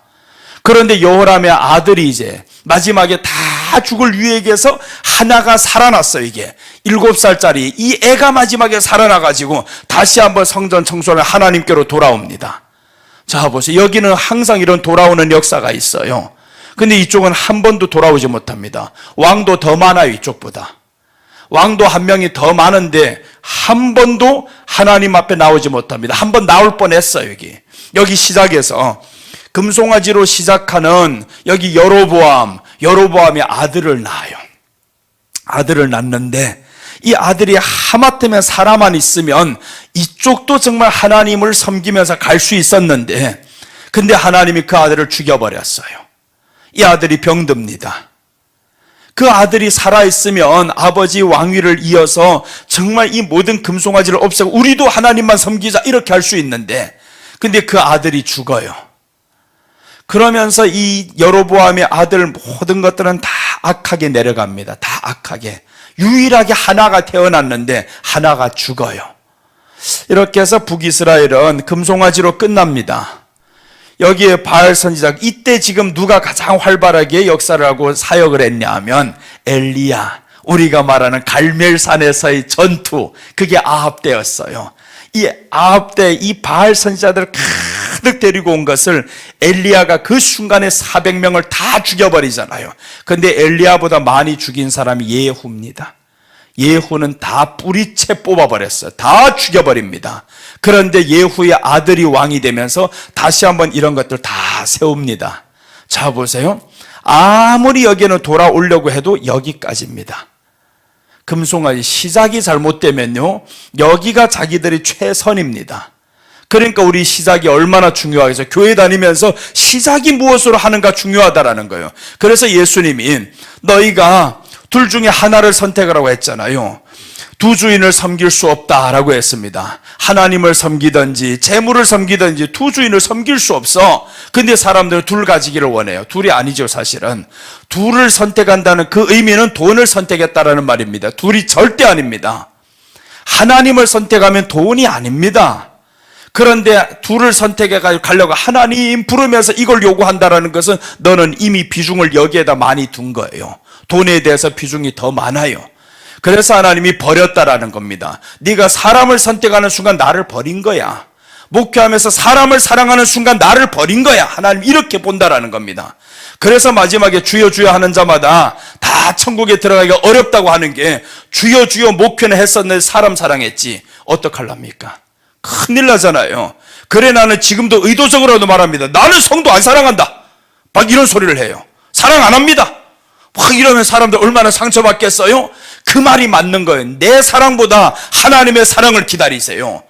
Speaker 2: 그런데 여호람의 아들이 이제 마지막에 다 죽을 위기에서 하나가 살아났어요. 이게 7살짜리 이 애가 마지막에 살아나가지고 다시 한번 성전 청소를 하나님께로 돌아옵니다. 자 보세요. 여기는 항상 이런 돌아오는 역사가 있어요. 근데 이쪽은 한 번도 돌아오지 못합니다. 왕도 더 많아요. 이쪽보다. 왕도 한 명이 더 많은데 한 번도 하나님 앞에 나오지 못합니다. 한 번 나올 뻔했어요. 여기 시작해서 금송아지로 시작하는 여기 여로보암이 아들을 낳아요. 아들을 낳는데 이 아들이 하마터면 살아만 있으면 이쪽도 정말 하나님을 섬기면서 갈 수 있었는데, 근데 하나님이 그 아들을 죽여버렸어요. 이 아들이 병듭니다. 그 아들이 살아있으면 아버지 왕위를 이어서 정말 이 모든 금송아지를 없애고 우리도 하나님만 섬기자 이렇게 할 수 있는데, 근데 그 아들이 죽어요. 그러면서 이 여로보암의 아들 모든 것들은 다 악하게 내려갑니다. 다 악하게. 유일하게 하나가 태어났는데 하나가 죽어요. 이렇게 해서 북이스라엘은 금송아지로 끝납니다. 여기에 바알 선지자, 이때 지금 누가 가장 활발하게 역사를 하고 사역을 했냐 하면 엘리야, 우리가 말하는 갈멜산에서의 전투, 그게 아합 때였어요. 이 아합 때 이 바알 선지자들을 가득 데리고 온 것을 엘리야가 그 순간에 400명을 다 죽여버리잖아요. 근데 엘리야보다 많이 죽인 사람이 예후입니다. 예후는 다 뿌리채 뽑아버렸어요. 다 죽여버립니다. 그런데 예후의 아들이 왕이 되면서 다시 한번 이런 것들 다 세웁니다. 자 보세요. 아무리 여기는 돌아오려고 해도 여기까지입니다. 금송아지 시작이 잘못되면요 여기가 자기들이 최선입니다. 그러니까 우리 시작이 얼마나 중요하겠어요. 교회 다니면서 시작이 무엇으로 하는가 중요하다라는 거예요. 그래서 예수님이 너희가 둘 중에 하나를 선택하라고 했잖아요. 두 주인을 섬길 수 없다라고 했습니다. 하나님을 섬기든지 재물을 섬기든지 두 주인을 섬길 수 없어. 근데 사람들은 둘 가지기를 원해요. 둘이 아니죠, 사실은. 둘을 선택한다는 그 의미는 돈을 선택했다라는 말입니다. 둘이 절대 아닙니다. 하나님을 선택하면 돈이 아닙니다. 그런데 둘을 선택해 가려고 하나님 부르면서 이걸 요구한다라는 것은 너는 이미 비중을 여기에다 많이 둔 거예요. 돈에 대해서 비중이 더 많아요. 그래서 하나님이 버렸다라는 겁니다. 네가 사람을 선택하는 순간 나를 버린 거야. 목회하면서 사람을 사랑하는 순간 나를 버린 거야. 하나님 이렇게 본다라는 겁니다. 그래서 마지막에 주여 주여 하는 자마다 다 천국에 들어가기가 어렵다고 하는 게 주여 주여 목회는 했었는데 사람 사랑했지 어떡할랍니까? 큰일 나잖아요. 그래 나는 지금도 의도적으로도 말합니다. 나는 성도 안 사랑한다. 막 이런 소리를 해요. 사랑 안 합니다. 막 이러면 사람들 얼마나 상처받겠어요? 그 말이 맞는 거예요. 내 사랑보다 하나님의 사랑을 기다리세요.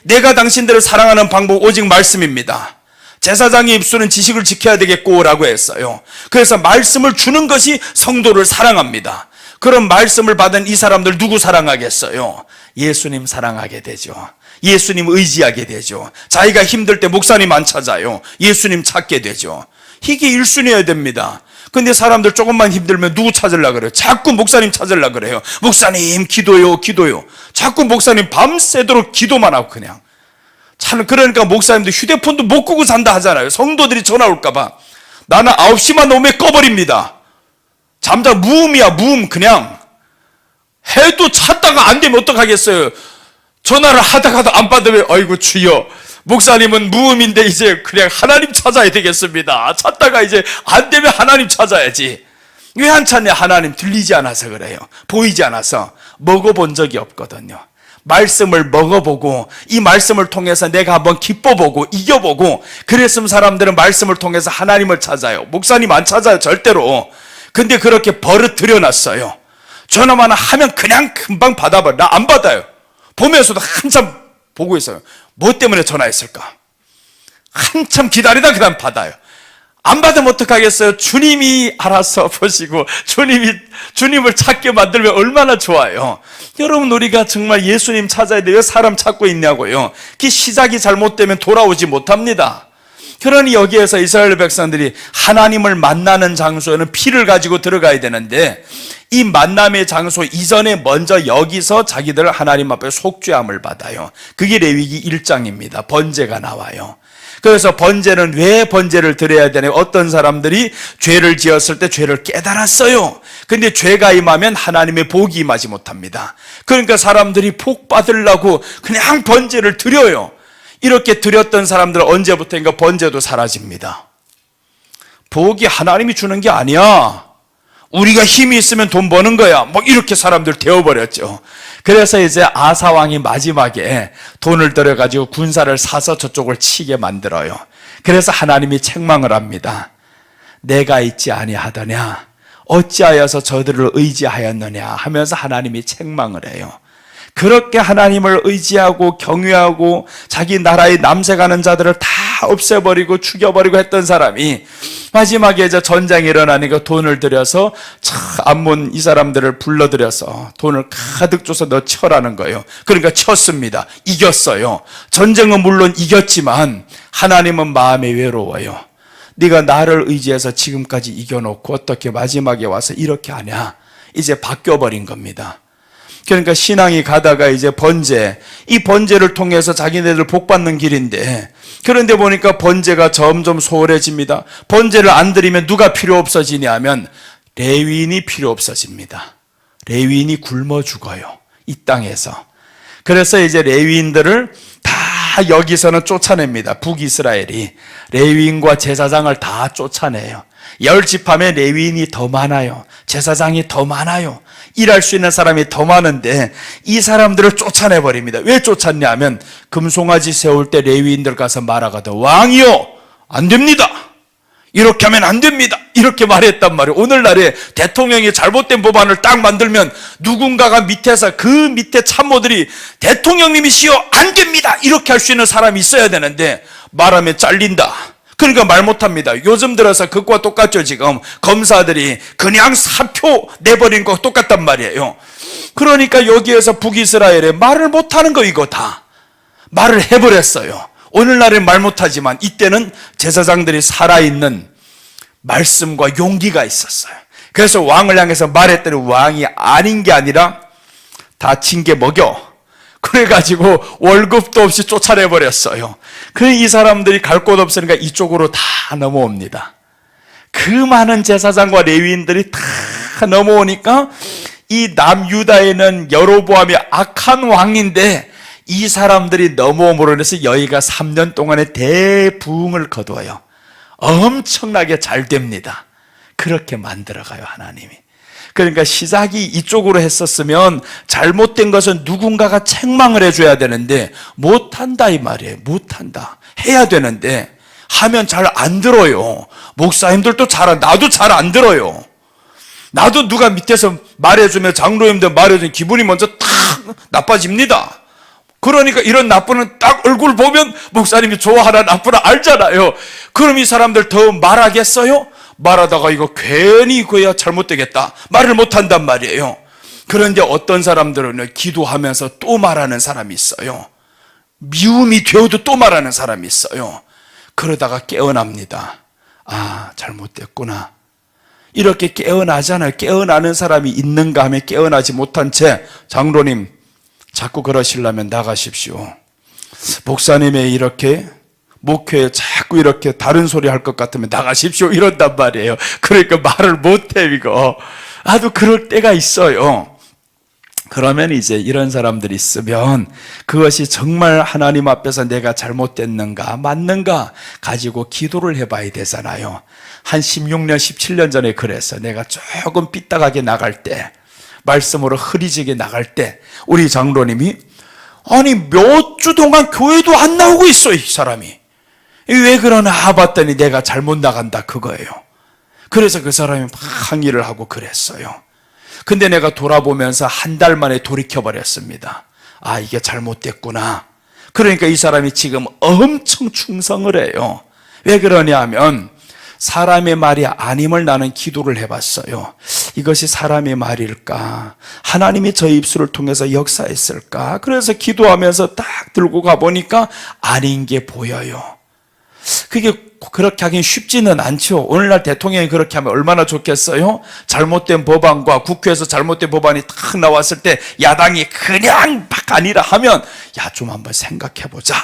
Speaker 2: 내가 당신들을 사랑하는 방법 오직 말씀입니다. 제사장의 입술은 지식을 지켜야 되겠고 라고 했어요. 그래서 말씀을 주는 것이 성도를 사랑합니다. 그런 말씀을 받은 이 사람들 누구 사랑하겠어요? 예수님 사랑하게 되죠. 예수님 의지하게 되죠. 자기가 힘들 때 목사님 안 찾아요. 예수님 찾게 되죠. 이게 1순위여야 됩니다. 근데 사람들 조금만 힘들면 누구 찾으려고 그래요? 자꾸 목사님 찾으려고 그래요. 목사님 기도요 기도요. 자꾸 목사님 밤새도록 기도만 하고 그냥. 참 그러니까 목사님도 휴대폰도 못 끄고 산다 하잖아요. 성도들이 전화 올까 봐. 나는 9시만 넘으면 꺼버립니다. 잠자 무음이야 무음. 그냥 해도 찾다가 안 되면 어떡하겠어요. 전화를 하다가도 안 받으면 아이고 주여 목사님은 무음인데 이제 그냥 하나님 찾아야 되겠습니다. 찾다가 이제 안 되면 하나님 찾아야지. 왜 안 찾냐? 하나님 들리지 않아서 그래요. 보이지 않아서. 먹어본 적이 없거든요. 말씀을 먹어보고 이 말씀을 통해서 내가 한번 기뻐보고 이겨보고 그랬으면 사람들은 말씀을 통해서 하나님을 찾아요. 목사님 안 찾아요 절대로. 근데 그렇게 버릇 들여놨어요. 전화만 하면 그냥 금방 받아버려. 나 안 받아요. 보면서도 한참 보고 있어요. 뭐 때문에 전화했을까? 한참 기다리다 그다음 받아요. 안 받으면 어떡하겠어요? 주님이 알아서 보시고 주님을 찾게 만들면 얼마나 좋아요. 여러분 우리가 정말 예수님 찾아야 돼요. 왜 사람 찾고 있냐고요. 그 시작이 잘못되면 돌아오지 못합니다. 그러니 여기에서 이스라엘 백성들이 하나님을 만나는 장소에는 피를 가지고 들어가야 되는데 이 만남의 장소 이전에 먼저 여기서 자기들 하나님 앞에 속죄함을 받아요. 그게 레위기 1장입니다. 번제가 나와요. 그래서 번제는 왜 번제를 드려야 되냐? 어떤 사람들이 죄를 지었을 때 죄를 깨달았어요. 근데 죄가 임하면 하나님의 복이 임하지 못합니다. 그러니까 사람들이 복 받으려고 그냥 번제를 드려요. 이렇게 드렸던 사람들은 언제부터인가 번제도 사라집니다. 복이 하나님이 주는 게 아니야. 우리가 힘이 있으면 돈 버는 거야. 뭐 이렇게 사람들 되어버렸죠. 그래서 이제 아사 왕이 마지막에 돈을 들여가지고 군사를 사서 저쪽을 치게 만들어요. 그래서 하나님이 책망을 합니다. 내가 있지 아니하더냐? 어찌하여서 저들을 의지하였느냐? 하면서 하나님이 책망을 해요. 그렇게 하나님을 의지하고 경외하고 자기 나라에 남색하는 자들을 다 없애버리고 죽여버리고 했던 사람이 마지막에 이제 전쟁이 일어나니까 돈을 들여서 암몬 이 사람들을 불러들여서 돈을 가득 줘서 너 쳐라는 거예요. 그러니까 쳤습니다. 이겼어요. 전쟁은 물론 이겼지만 하나님은 마음이 외로워요. 네가 나를 의지해서 지금까지 이겨놓고 어떻게 마지막에 와서 이렇게 하냐? 이제 바뀌어버린 겁니다. 그러니까 신앙이 가다가 이제 번제, 이 번제를 통해서 자기네들 복 받는 길인데 그런데 보니까 번제가 점점 소홀해집니다. 번제를 안 드리면 누가 필요 없어지냐 하면 레위인이 필요 없어집니다. 레위인이 굶어 죽어요. 이 땅에서. 그래서 이제 레위인들을 다 여기서는 쫓아냅니다. 북이스라엘이. 레위인과 제사장을 다 쫓아내요. 10지파면 레위인이 더 많아요. 제사장이 더 많아요. 일할 수 있는 사람이 더 많은데 이 사람들을 쫓아내버립니다. 왜 쫓았냐면 금송아지 세울 때 레위인들 가서 말하거든. 왕이요 안 됩니다. 이렇게 하면 안 됩니다. 이렇게 말했단 말이에요. 오늘날에 대통령이 잘못된 법안을 딱 만들면 누군가가 밑에서 그 밑에 참모들이 대통령님이시여 안 됩니다. 이렇게 할 수 있는 사람이 있어야 되는데 말하면 잘린다. 그러니까 말 못합니다. 요즘 들어서 그것과 똑같죠. 지금 검사들이 그냥 사표 내버린 거 똑같단 말이에요. 그러니까 여기에서 북이스라엘에 말을 못하는 거 이거 다 말을 해버렸어요. 오늘날엔 말 못하지만 이때는 제사장들이 살아있는 말씀과 용기가 있었어요. 그래서 왕을 향해서 말했더니 왕이 아닌 게 아니라 다 징계 먹여. 그래가지고 월급도 없이 쫓아내버렸어요. 이 사람들이 갈 곳 없으니까 이쪽으로 다 넘어옵니다. 그 많은 제사장과 레위인들이 다 넘어오니까 이 남유다에는 여로보암이 악한 왕인데 이 사람들이 넘어옴으로 인해서 여기가 3년 동안의 대부흥을 거두어요. 엄청나게 잘 됩니다. 그렇게 만들어가요, 하나님이. 그러니까 시작이 이쪽으로 했었으면 잘못된 것은 누군가가 책망을 해줘야 되는데 못한다 이 말이에요. 못한다. 해야 되는데 하면 잘 안 들어요. 목사님들도 나도 잘 안 들어요. 나도 누가 밑에서 말해주면 장로님들 말해주면 기분이 먼저 탁 나빠집니다. 그러니까 이런 나쁘는 딱 얼굴 보면 목사님이 좋아하나 나쁘나 알잖아요. 그럼 이 사람들 더 말하겠어요? 말하다가 이거 괜히 그야 잘못되겠다. 말을 못한단 말이에요. 그런데 어떤 사람들은 기도하면서 또 말하는 사람이 있어요. 미움이 되어도 또 말하는 사람이 있어요. 그러다가 깨어납니다. 아, 잘못됐구나. 이렇게 깨어나잖아요. 깨어나는 사람이 있는가 하면 깨어나지 못한 채 장로님 자꾸 그러시려면 나가십시오. 목사님의 이렇게 목회에 자꾸 이렇게 다른 소리 할 것 같으면 나가십시오 이런단 말이에요. 그러니까 말을 못해 이거. 나도 그럴 때가 있어요. 그러면 이제 이런 사람들이 있으면 그것이 정말 하나님 앞에서 내가 잘못됐는가 맞는가 가지고 기도를 해봐야 되잖아요. 한 16년 17년 전에 그래서 내가 조금 삐딱하게 나갈 때 말씀으로 흐리지게 나갈 때 우리 장로님이 아니 몇 주 동안 교회도 안 나오고 있어 이 사람이. 왜 그러나 봤더니 내가 잘못 나간다 그거예요. 그래서 그 사람이 막 항의를 하고 그랬어요. 근데 내가 돌아보면서 한 달 만에 돌이켜버렸습니다. 아 이게 잘못됐구나. 그러니까 이 사람이 지금 엄청 충성을 해요. 왜 그러냐 하면 사람의 말이 아님을 나는 기도를 해봤어요. 이것이 사람의 말일까? 하나님이 저 입술을 통해서 역사했을까? 그래서 기도하면서 딱 들고 가보니까 아닌 게 보여요. 그게 그렇게 하긴 쉽지는 않죠. 오늘날 대통령이 그렇게 하면 얼마나 좋겠어요? 잘못된 법안과 국회에서 잘못된 법안이 딱 나왔을 때 야당이 그냥 막 아니라 하면 야, 좀 한번 생각해보자.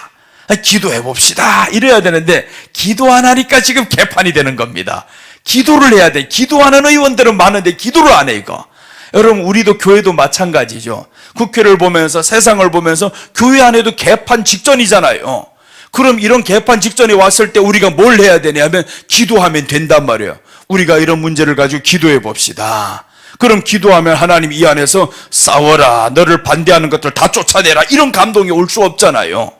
Speaker 2: 기도해 봅시다. 이래야 되는데 기도 안 하니까 지금 개판이 되는 겁니다. 기도를 해야 돼. 기도하는 의원들은 많은데 기도를 안 해 이거. 여러분 우리도 교회도 마찬가지죠. 국회를 보면서 세상을 보면서 교회 안에도 개판 직전이잖아요. 그럼 이런 개판 직전에 왔을 때 우리가 뭘 해야 되냐면 기도하면 된단 말이에요. 우리가 이런 문제를 가지고 기도해 봅시다. 그럼 기도하면 하나님 이 안에서 싸워라. 너를 반대하는 것들 다 쫓아내라. 이런 감동이 올 수 없잖아요.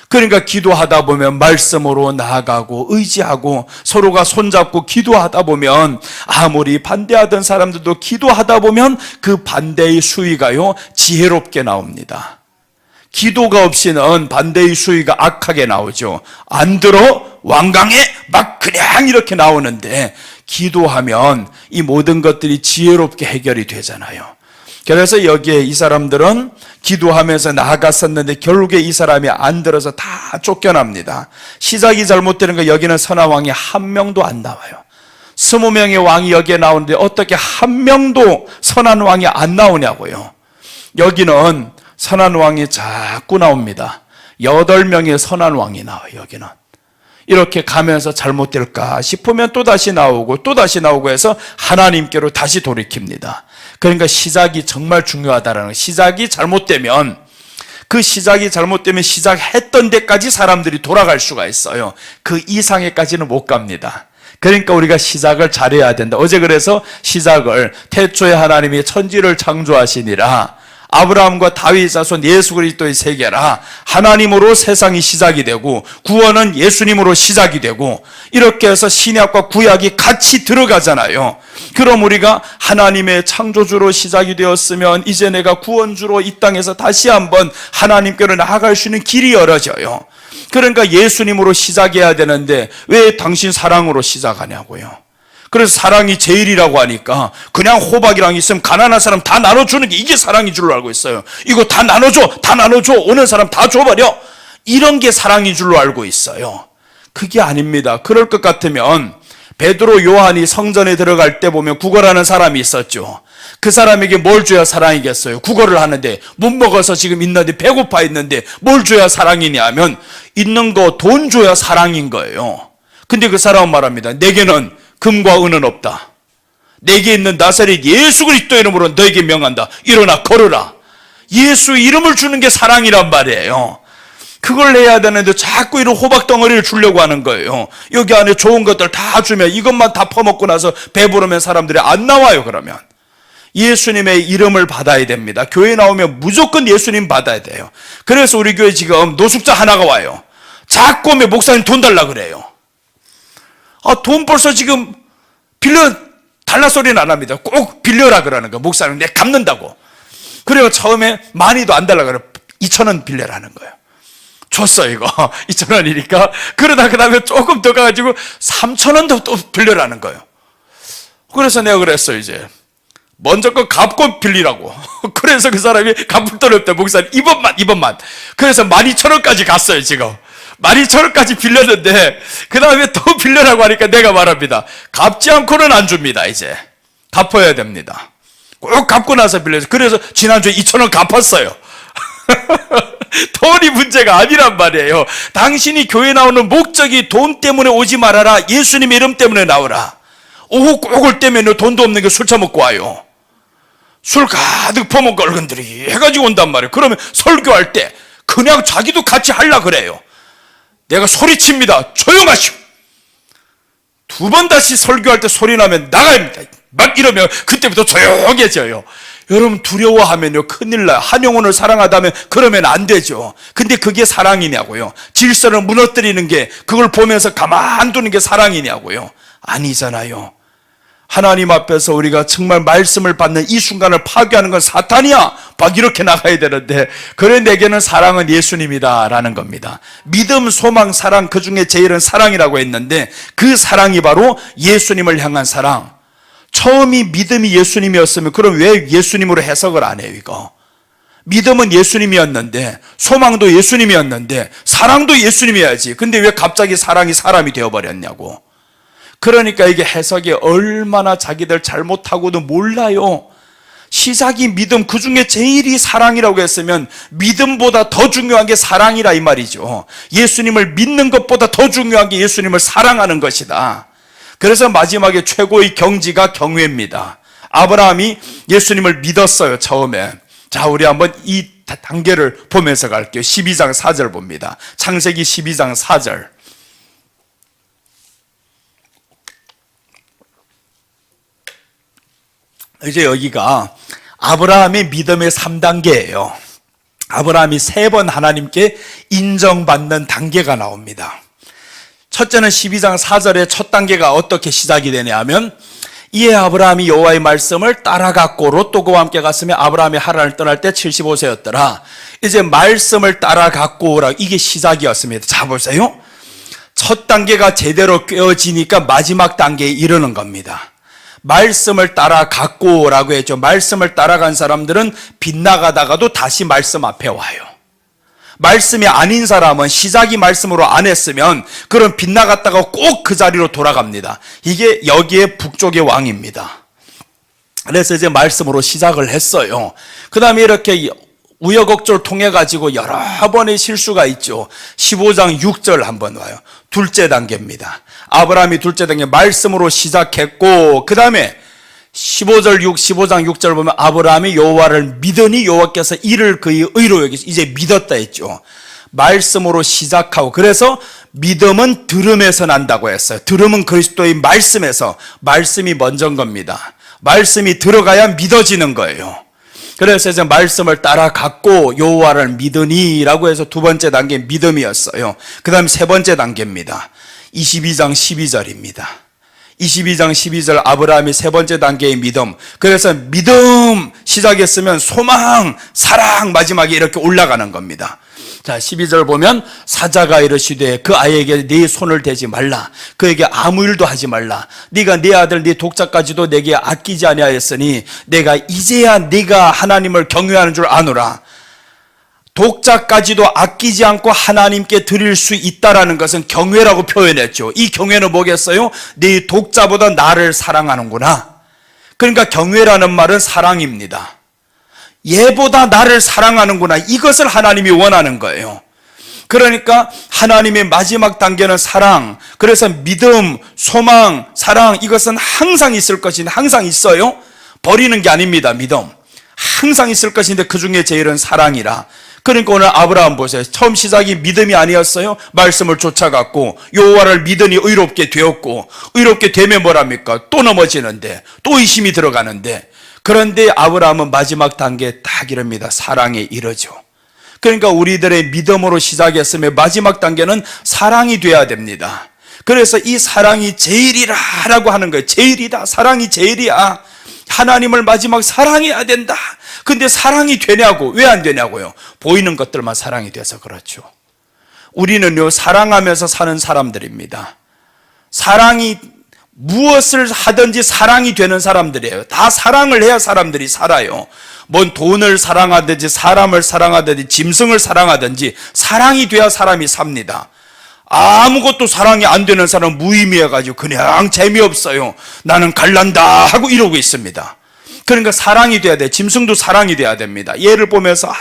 Speaker 2: 그러니까 기도하다 보면 말씀으로 나아가고 의지하고 서로가 손잡고 기도하다 보면 아무리 반대하던 사람들도 기도하다 보면 그 반대의 수위가요 지혜롭게 나옵니다. 기도가 없이는 반대의 수위가 악하게 나오죠. 안 들어 완강해 막 그냥 이렇게 나오는데 기도하면 이 모든 것들이 지혜롭게 해결이 되잖아요. 그래서 여기에 이 사람들은 기도하면서 나아갔었는데 결국에 이 사람이 안 들어서 다 쫓겨납니다. 시작이 잘못되는 거 여기는 선한 왕이 한 명도 안 나와요. 20명의 왕이 여기에 나오는데 어떻게 한 명도 선한 왕이 안 나오냐고요. 여기는 선한 왕이 자꾸 나옵니다. 8명의 선한 왕이 나와요. 여기는 이렇게 가면서 잘못될까 싶으면 또다시 나오고 또다시 나오고 해서 하나님께로 다시 돌이킵니다. 그러니까 시작이 정말 중요하다라는 거예요. 시작이 잘못되면 그 시작이 잘못되면 시작했던 데까지 사람들이 돌아갈 수가 있어요. 그 이상에까지는 못 갑니다. 그러니까 우리가 시작을 잘해야 된다. 어제 그래서 시작을 태초에 하나님이 천지를 창조하시니라 아브라함과 다윗 자손 예수 그리스도의 세계라 하나님으로 세상이 시작이 되고 구원은 예수님으로 시작이 되고 이렇게 해서 신약과 구약이 같이 들어가잖아요. 그럼 우리가 하나님의 창조주로 시작이 되었으면 이제 내가 구원주로 이 땅에서 다시 한번 하나님께로 나아갈 수 있는 길이 열어져요. 그러니까 예수님으로 시작해야 되는데 왜 당신 사랑으로 시작하냐고요. 그래서 사랑이 제일이라고 하니까 그냥 호박이랑 있으면 가난한 사람 다 나눠주는 게 이게 사랑인 줄로 알고 있어요. 이거 다 나눠줘 오는 사람 다 줘버려, 이런 게 사랑인 줄로 알고 있어요. 그게 아닙니다. 그럴 것 같으면 베드로 요한이 성전에 들어갈 때 보면 구걸하는 사람이 있었죠. 그 사람에게 뭘 줘야 사랑이겠어요? 구걸을 하는데 못 먹어서 지금 있는데 배고파 있는데 뭘 줘야 사랑이냐 하면 있는 거 돈 줘야 사랑인 거예요. 근데 그 사람은 말합니다. 내게는 금과 은은 없다. 내게 있는 나사렛 예수 그리스도 이름으로 너에게 명한다. 일어나 걸어라. 예수 이름을 주는 게 사랑이란 말이에요. 그걸 해야 되는데 자꾸 이런 호박 덩어리를 주려고 하는 거예요. 여기 안에 좋은 것들 다 주면 이것만 다 퍼먹고 나서 배부르면 사람들이 안 나와요. 그러면 예수님의 이름을 받아야 됩니다. 교회 나오면 무조건 예수님 받아야 돼요. 그래서 우리 교회 지금 노숙자 하나가 와요. 자꾸 오면 목사님 돈 달라 그래요. 돈 벌써 지금 달라 소리는 안 합니다. 꼭 빌려라 그러는 거. 목사님 내가 갚는다고. 그래요. 처음에 많이도 안 달라 그래요. 2,000원 빌려라는 거예요. 줬어 이거 2,000원이니까. 그러다 그 다음에 조금 더 가가지고 3,000원도 또 빌려라는 거예요. 그래서 내가 그랬어. 이제 먼저 거 갚고 빌리라고. 그래서 그 사람이 갚을 돈이 없다. 목사님 이번만. 그래서 12,000원까지 갔어요. 지금 12,000원까지 빌렸는데 그 다음에 또 빌려라고 하니까 내가 말합니다. 갚지 않고는 안 줍니다. 이제 갚아야 됩니다. 꼭 갚고 나서 빌려서. 그래서 지난주에 2,000원 갚았어요. 돈이 문제가 아니란 말이에요. 당신이 교회 나오는 목적이 돈 때문에 오지 말아라. 예수님의 이름 때문에 나오라. 오후 꼭 올 때면 돈도 없는 게 술 처먹고 와요. 술 가득 퍼먹고 얼근들이 해가지고 온단 말이에요. 그러면 설교할 때 그냥 자기도 같이 하려 그래요. 내가 소리칩니다. 조용하시오. 2번 다시 설교할 때 소리 나면 나가입니다. 막 이러면 그때부터 조용해져요. 여러분 두려워하면요 큰일 나요. 한 영혼을 사랑하다면 그러면 안 되죠. 근데 그게 사랑이냐고요. 질서를 무너뜨리는 게, 그걸 보면서 가만두는 게 사랑이냐고요. 아니잖아요. 하나님 앞에서 우리가 정말 말씀을 받는 이 순간을 파괴하는 건 사탄이야, 막 이렇게 나가야 되는데, 그래 내게는 사랑은 예수님이다 라는 겁니다. 믿음, 소망, 사랑, 그 중에 제일은 사랑이라고 했는데 그 사랑이 바로 예수님을 향한 사랑. 처음이 믿음이 예수님이었으면 그럼 왜 예수님으로 해석을 안 해요? 이거 믿음은 예수님이었는데, 소망도 예수님이었는데, 사랑도 예수님이어야지. 근데 왜 갑자기 사랑이 사람이 되어버렸냐고. 그러니까 이게 해석이 얼마나 자기들 잘못하고도 몰라요. 시작이 믿음, 그 중에 제일이 사랑이라고 했으면 믿음보다 더 중요한 게 사랑이라 이 말이죠. 예수님을 믿는 것보다 더 중요한 게 예수님을 사랑하는 것이다. 그래서 마지막에 최고의 경지가 경외입니다. 아브라함이 예수님을 믿었어요, 처음에. 자, 우리 한번 이 단계를 보면서 갈게요. 12장 4절 봅니다. 창세기 12장 4절. 이제 여기가 아브라함의 믿음의 3단계예요. 아브라함이 3번 하나님께 인정받는 단계가 나옵니다. 첫째는 12장 4절의 첫 단계가 어떻게 시작이 되냐 하면, 이에 아브라함이 여호와의 말씀을 따라갔고 롯도 그와 함께 갔으며 아브라함이 하란을 떠날 때 75세였더라. 이제 말씀을 따라갔고 이게 시작이었습니다. 자 보세요. 첫 단계가 제대로 꿰어지니까 마지막 단계에 이르는 겁니다. 말씀을 따라갔고 라고 했죠. 말씀을 따라간 사람들은 빗나가다가도 다시 말씀 앞에 와요. 말씀이 아닌 사람은 시작이 말씀으로 안 했으면 그럼 빗나갔다가 꼭 그 자리로 돌아갑니다. 이게 여기에 북쪽의 왕입니다. 그래서 이제 말씀으로 시작을 했어요. 그 다음에 이렇게 우여곡절 통해 가지고 여러 번의 실수가 있죠. 15장 6절 한번 와요. 둘째 단계입니다. 아브라함이 둘째 단계 말씀으로 시작했고, 그 다음에 15장 6절 보면 아브라함이 여호와를 믿으니 여호와께서 이를 그의 의로 여기서 이제 믿었다 했죠. 말씀으로 시작하고, 그래서 믿음은 들음에서 난다고 했어요. 들음은 그리스도의 말씀에서, 말씀이 먼저인 겁니다. 말씀이 들어가야 믿어지는 거예요. 그래서 이제 말씀을 따라갔고 여호와를 믿으니라고 해서 두 번째 단계 믿음이었어요. 그 다음 세 번째 단계입니다. 22장 12절입니다. 22장 12절 아브라함이 세 번째 단계의 믿음. 그래서 믿음 시작했으면 소망, 사랑 마지막에 이렇게 올라가는 겁니다. 자, 12절 보면 사자가 이르시되 그 아이에게 네 손을 대지 말라. 그에게 아무 일도 하지 말라. 네가 네 아들 네 독자까지도 내게 아끼지 아니하였으니 내가 이제야 네가 하나님을 경외하는 줄 아노라. 독자까지도 아끼지 않고 하나님께 드릴 수 있다라는 것은 경외라고 표현했죠. 이 경외는 뭐겠어요? 네 독자보다 나를 사랑하는구나. 그러니까 경외라는 말은 사랑입니다. 얘보다 나를 사랑하는구나. 이것을 하나님이 원하는 거예요. 그러니까 하나님의 마지막 단계는 사랑. 그래서 믿음, 소망, 사랑, 이것은 항상 있을 것인데, 항상 있어요. 버리는 게 아닙니다. 믿음 항상 있을 것인데 그 중에 제일은 사랑이라. 그러니까 오늘 아브라함 보세요. 처음 시작이 믿음이 아니었어요. 말씀을 쫓아갔고 여호와를 믿으니 의롭게 되었고, 의롭게 되면 뭐랍니까? 또 넘어지는데, 또 의심이 들어가는데, 그런데 아브라함은 마지막 단계에 딱 이릅니다. 사랑에 이르죠. 그러니까 우리들의 믿음으로 시작했으면 마지막 단계는 사랑이 돼야 됩니다. 그래서 이 사랑이 제일이라 라고 하는 거예요. 제일이다. 사랑이 제일이야. 하나님을 마지막 사랑해야 된다. 근데 사랑이 되냐고. 왜 안 되냐고요? 보이는 것들만 사랑이 돼서 그렇죠. 우리는요, 사랑하면서 사는 사람들입니다. 사랑이 무엇을 하든지 사랑이 되는 사람들이에요. 다 사랑을 해야 사람들이 살아요. 뭔 돈을 사랑하든지 사람을 사랑하든지 짐승을 사랑하든지 사랑이 돼야 사람이 삽니다. 아무것도 사랑이 안 되는 사람은 무의미해가지고 그냥 재미없어요. 나는 갈란다 하고 이러고 있습니다. 그러니까 사랑이 돼야 돼. 짐승도 사랑이 돼야 됩니다. 얘를 보면서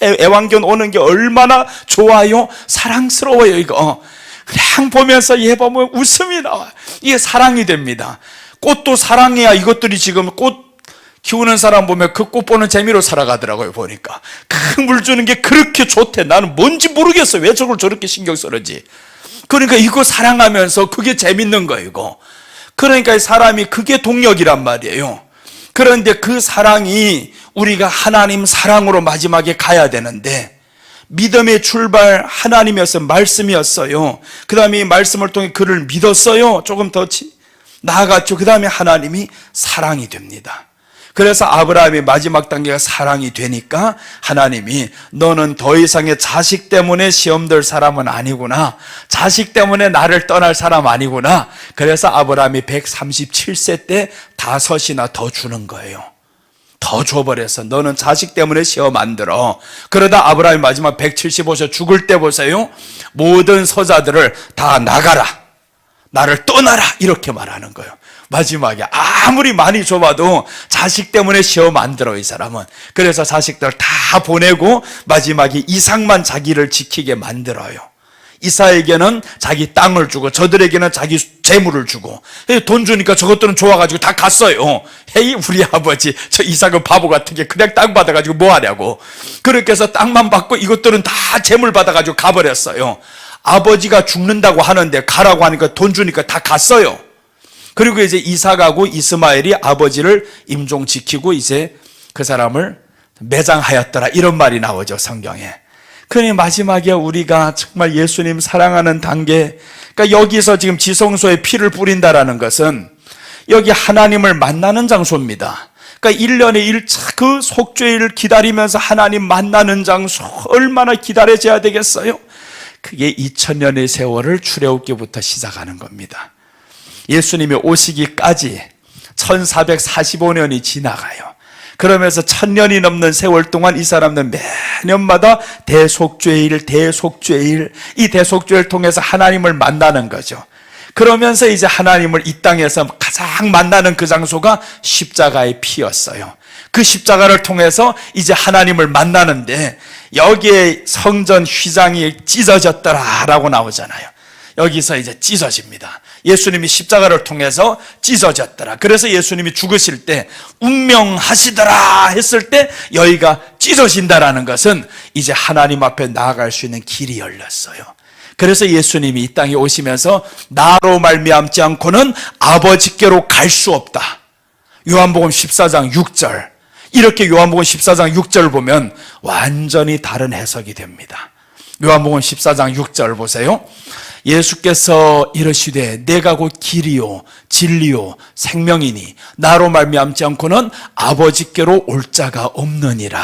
Speaker 2: 애완견 오는 게 얼마나 좋아요. 사랑스러워요. 이거 그냥 보면서 얘 보면 웃음이 나와요. 이게 사랑이 됩니다. 꽃도 사랑해야. 이것들이 지금 꽃 키우는 사람 보면 그 꽃 보는 재미로 살아가더라고요. 보니까 그 물 주는 게 그렇게 좋대. 나는 뭔지 모르겠어요. 왜 저걸 저렇게 신경 쓰는지. 그러니까 이거 사랑하면서 그게 재밌는 거예요. 이거. 그러니까 사람이 그게 동력이란 말이에요. 그런데 그 사랑이 우리가 하나님 사랑으로 마지막에 가야 되는데, 믿음의 출발 하나님이었어요. 말씀이었어요. 그 다음에 이 말씀을 통해 그를 믿었어요. 조금 더 나아갔죠. 그 다음에 하나님이 사랑이 됩니다. 그래서 아브라함의 마지막 단계가 사랑이 되니까 하나님이 너는 더 이상의 자식 때문에 시험될 사람은 아니구나. 자식 때문에 나를 떠날 사람 아니구나. 그래서 아브라함이 137세 때 5이나 더 주는 거예요. 더 줘버려서 너는 자식 때문에 시험 안 들어. 그러다 아브라함이 마지막 175세 죽을 때 보세요. 모든 서자들을 다 나가라. 나를 떠나라. 이렇게 말하는 거예요. 마지막에 아무리 많이 줘봐도 자식 때문에 시험 안 들어, 이 사람은. 그래서 자식들 다 보내고 마지막에 이삭만 자기를 지키게 만들어요. 이삭에게는 자기 땅을 주고 저들에게는 자기 재물을 주고, 돈 주니까 저것들은 좋아가지고 다 갔어요. 헤이 우리 아버지 저 이삭은 바보 같은 게 그냥 땅 받아가지고 뭐 하냐고. 그렇게 해서 땅만 받고 이것들은 다 재물 받아가지고 가버렸어요. 아버지가 죽는다고 하는데 가라고 하니까 돈 주니까 다 갔어요. 그리고 이제 이삭하고 이스마엘이 아버지를 임종지키고 이제 그 사람을 매장하였더라, 이런 말이 나오죠, 성경에. 그러니 마지막에 우리가 정말 예수님 사랑하는 단계, 그러니까 여기서 지금 지성소에 피를 뿌린다라는 것은 여기 하나님을 만나는 장소입니다. 그러니까 1년에 1차 그 속죄일을 기다리면서 하나님 만나는 장소, 얼마나 기다려져야 되겠어요? 그게 2000년의 세월을 출애굽기부터 시작하는 겁니다. 예수님이 오시기까지 1445년이 지나가요. 그러면서 1000년이 넘는 세월 동안 이 사람들은 매년마다 대속죄일, 이 대속죄를 통해서 하나님을 만나는 거죠. 그러면서 이제 하나님을 이 땅에서 가장 만나는 그 장소가 십자가의 피였어요. 그 십자가를 통해서 이제 하나님을 만나는데, 여기에 성전 휘장이 찢어졌더라라고 나오잖아요. 여기서 이제 찢어집니다. 예수님이 십자가를 통해서 찢어졌더라. 그래서 예수님이 죽으실 때 운명하시더라 했을 때 여기가 찢어진다라는 것은 이제 하나님 앞에 나아갈 수 있는 길이 열렸어요. 그래서 예수님이 이 땅에 오시면서 나로 말미암지 않고는 아버지께로 갈 수 없다. 요한복음 14장 6절. 이렇게 요한복음 14장 6절 보면 완전히 다른 해석이 됩니다. 요한복음 14장 6절 보세요. 예수께서 이르시되 내가 곧 길이요 진리요 생명이니 나로 말미암지 않고는 아버지께로 올 자가 없느니라.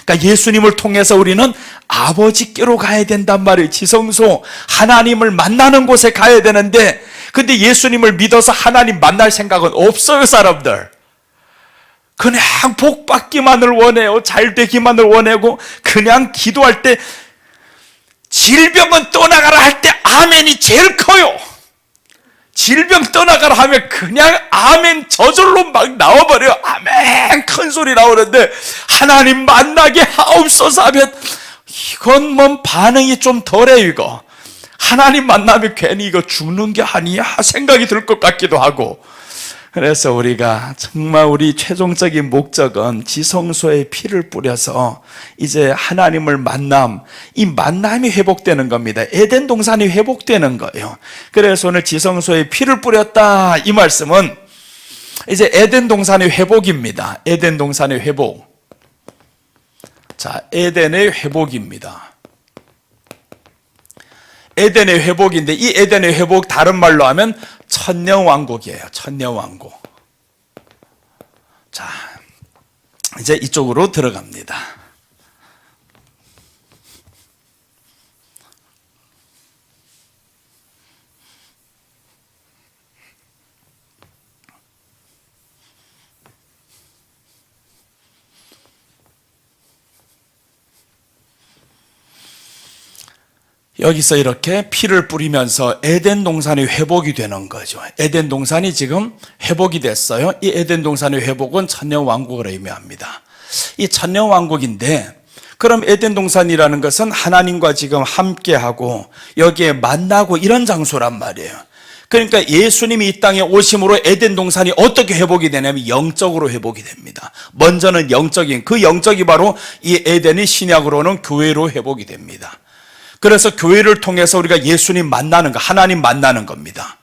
Speaker 2: 그러니까 예수님을 통해서 우리는 아버지께로 가야 된단 말이에요. 지성소, 하나님을 만나는 곳에 가야 되는데, 근데 예수님을 믿어서 하나님 만날 생각은 없어요, 사람들. 그냥 복 받기만을 원해요. 잘 되기만을 원하고, 그냥 기도할 때 질병은 떠나가라 할 때 아멘이 제일 커요. 질병 떠나가라 하면 그냥 아멘 저절로 막 나와버려요. 아멘 큰 소리 나오는데, 하나님 만나게 하옵소서 하면 이건 뭐 반응이 좀 덜해요. 이거 하나님 만나면 괜히 이거 죽는 게 아니야 생각이 들 것 같기도 하고. 그래서 우리가 정말 우리 최종적인 목적은 지성소에 피를 뿌려서 이제 하나님을 이 만남이 회복되는 겁니다. 에덴 동산이 회복되는 거예요. 그래서 오늘 지성소에 피를 뿌렸다, 이 말씀은 이제 에덴 동산의 회복입니다. 에덴 동산의 회복. 자, 에덴의 회복입니다. 에덴의 회복인데, 이 에덴의 회복 다른 말로 하면 천년왕국이에요. 천년왕국. 자, 이제 이쪽으로 들어갑니다. 여기서 이렇게 피를 뿌리면서 에덴 동산이 회복이 되는 거죠. 에덴 동산이 지금 회복이 됐어요. 이 에덴 동산의 회복은 천년왕국을 의미합니다. 이 천년왕국인데, 그럼 에덴 동산이라는 것은 하나님과 지금 함께하고 여기에 만나고 이런 장소란 말이에요. 그러니까 예수님이 이 땅에 오심으로 에덴 동산이 어떻게 회복이 되냐면 영적으로 회복이 됩니다. 먼저는 영적인, 그 영적이 바로 이 에덴이 신약으로는 교회로 회복이 됩니다. 그래서 교회를 통해서 우리가 예수님 만나는 거, 하나님 만나는 겁니다.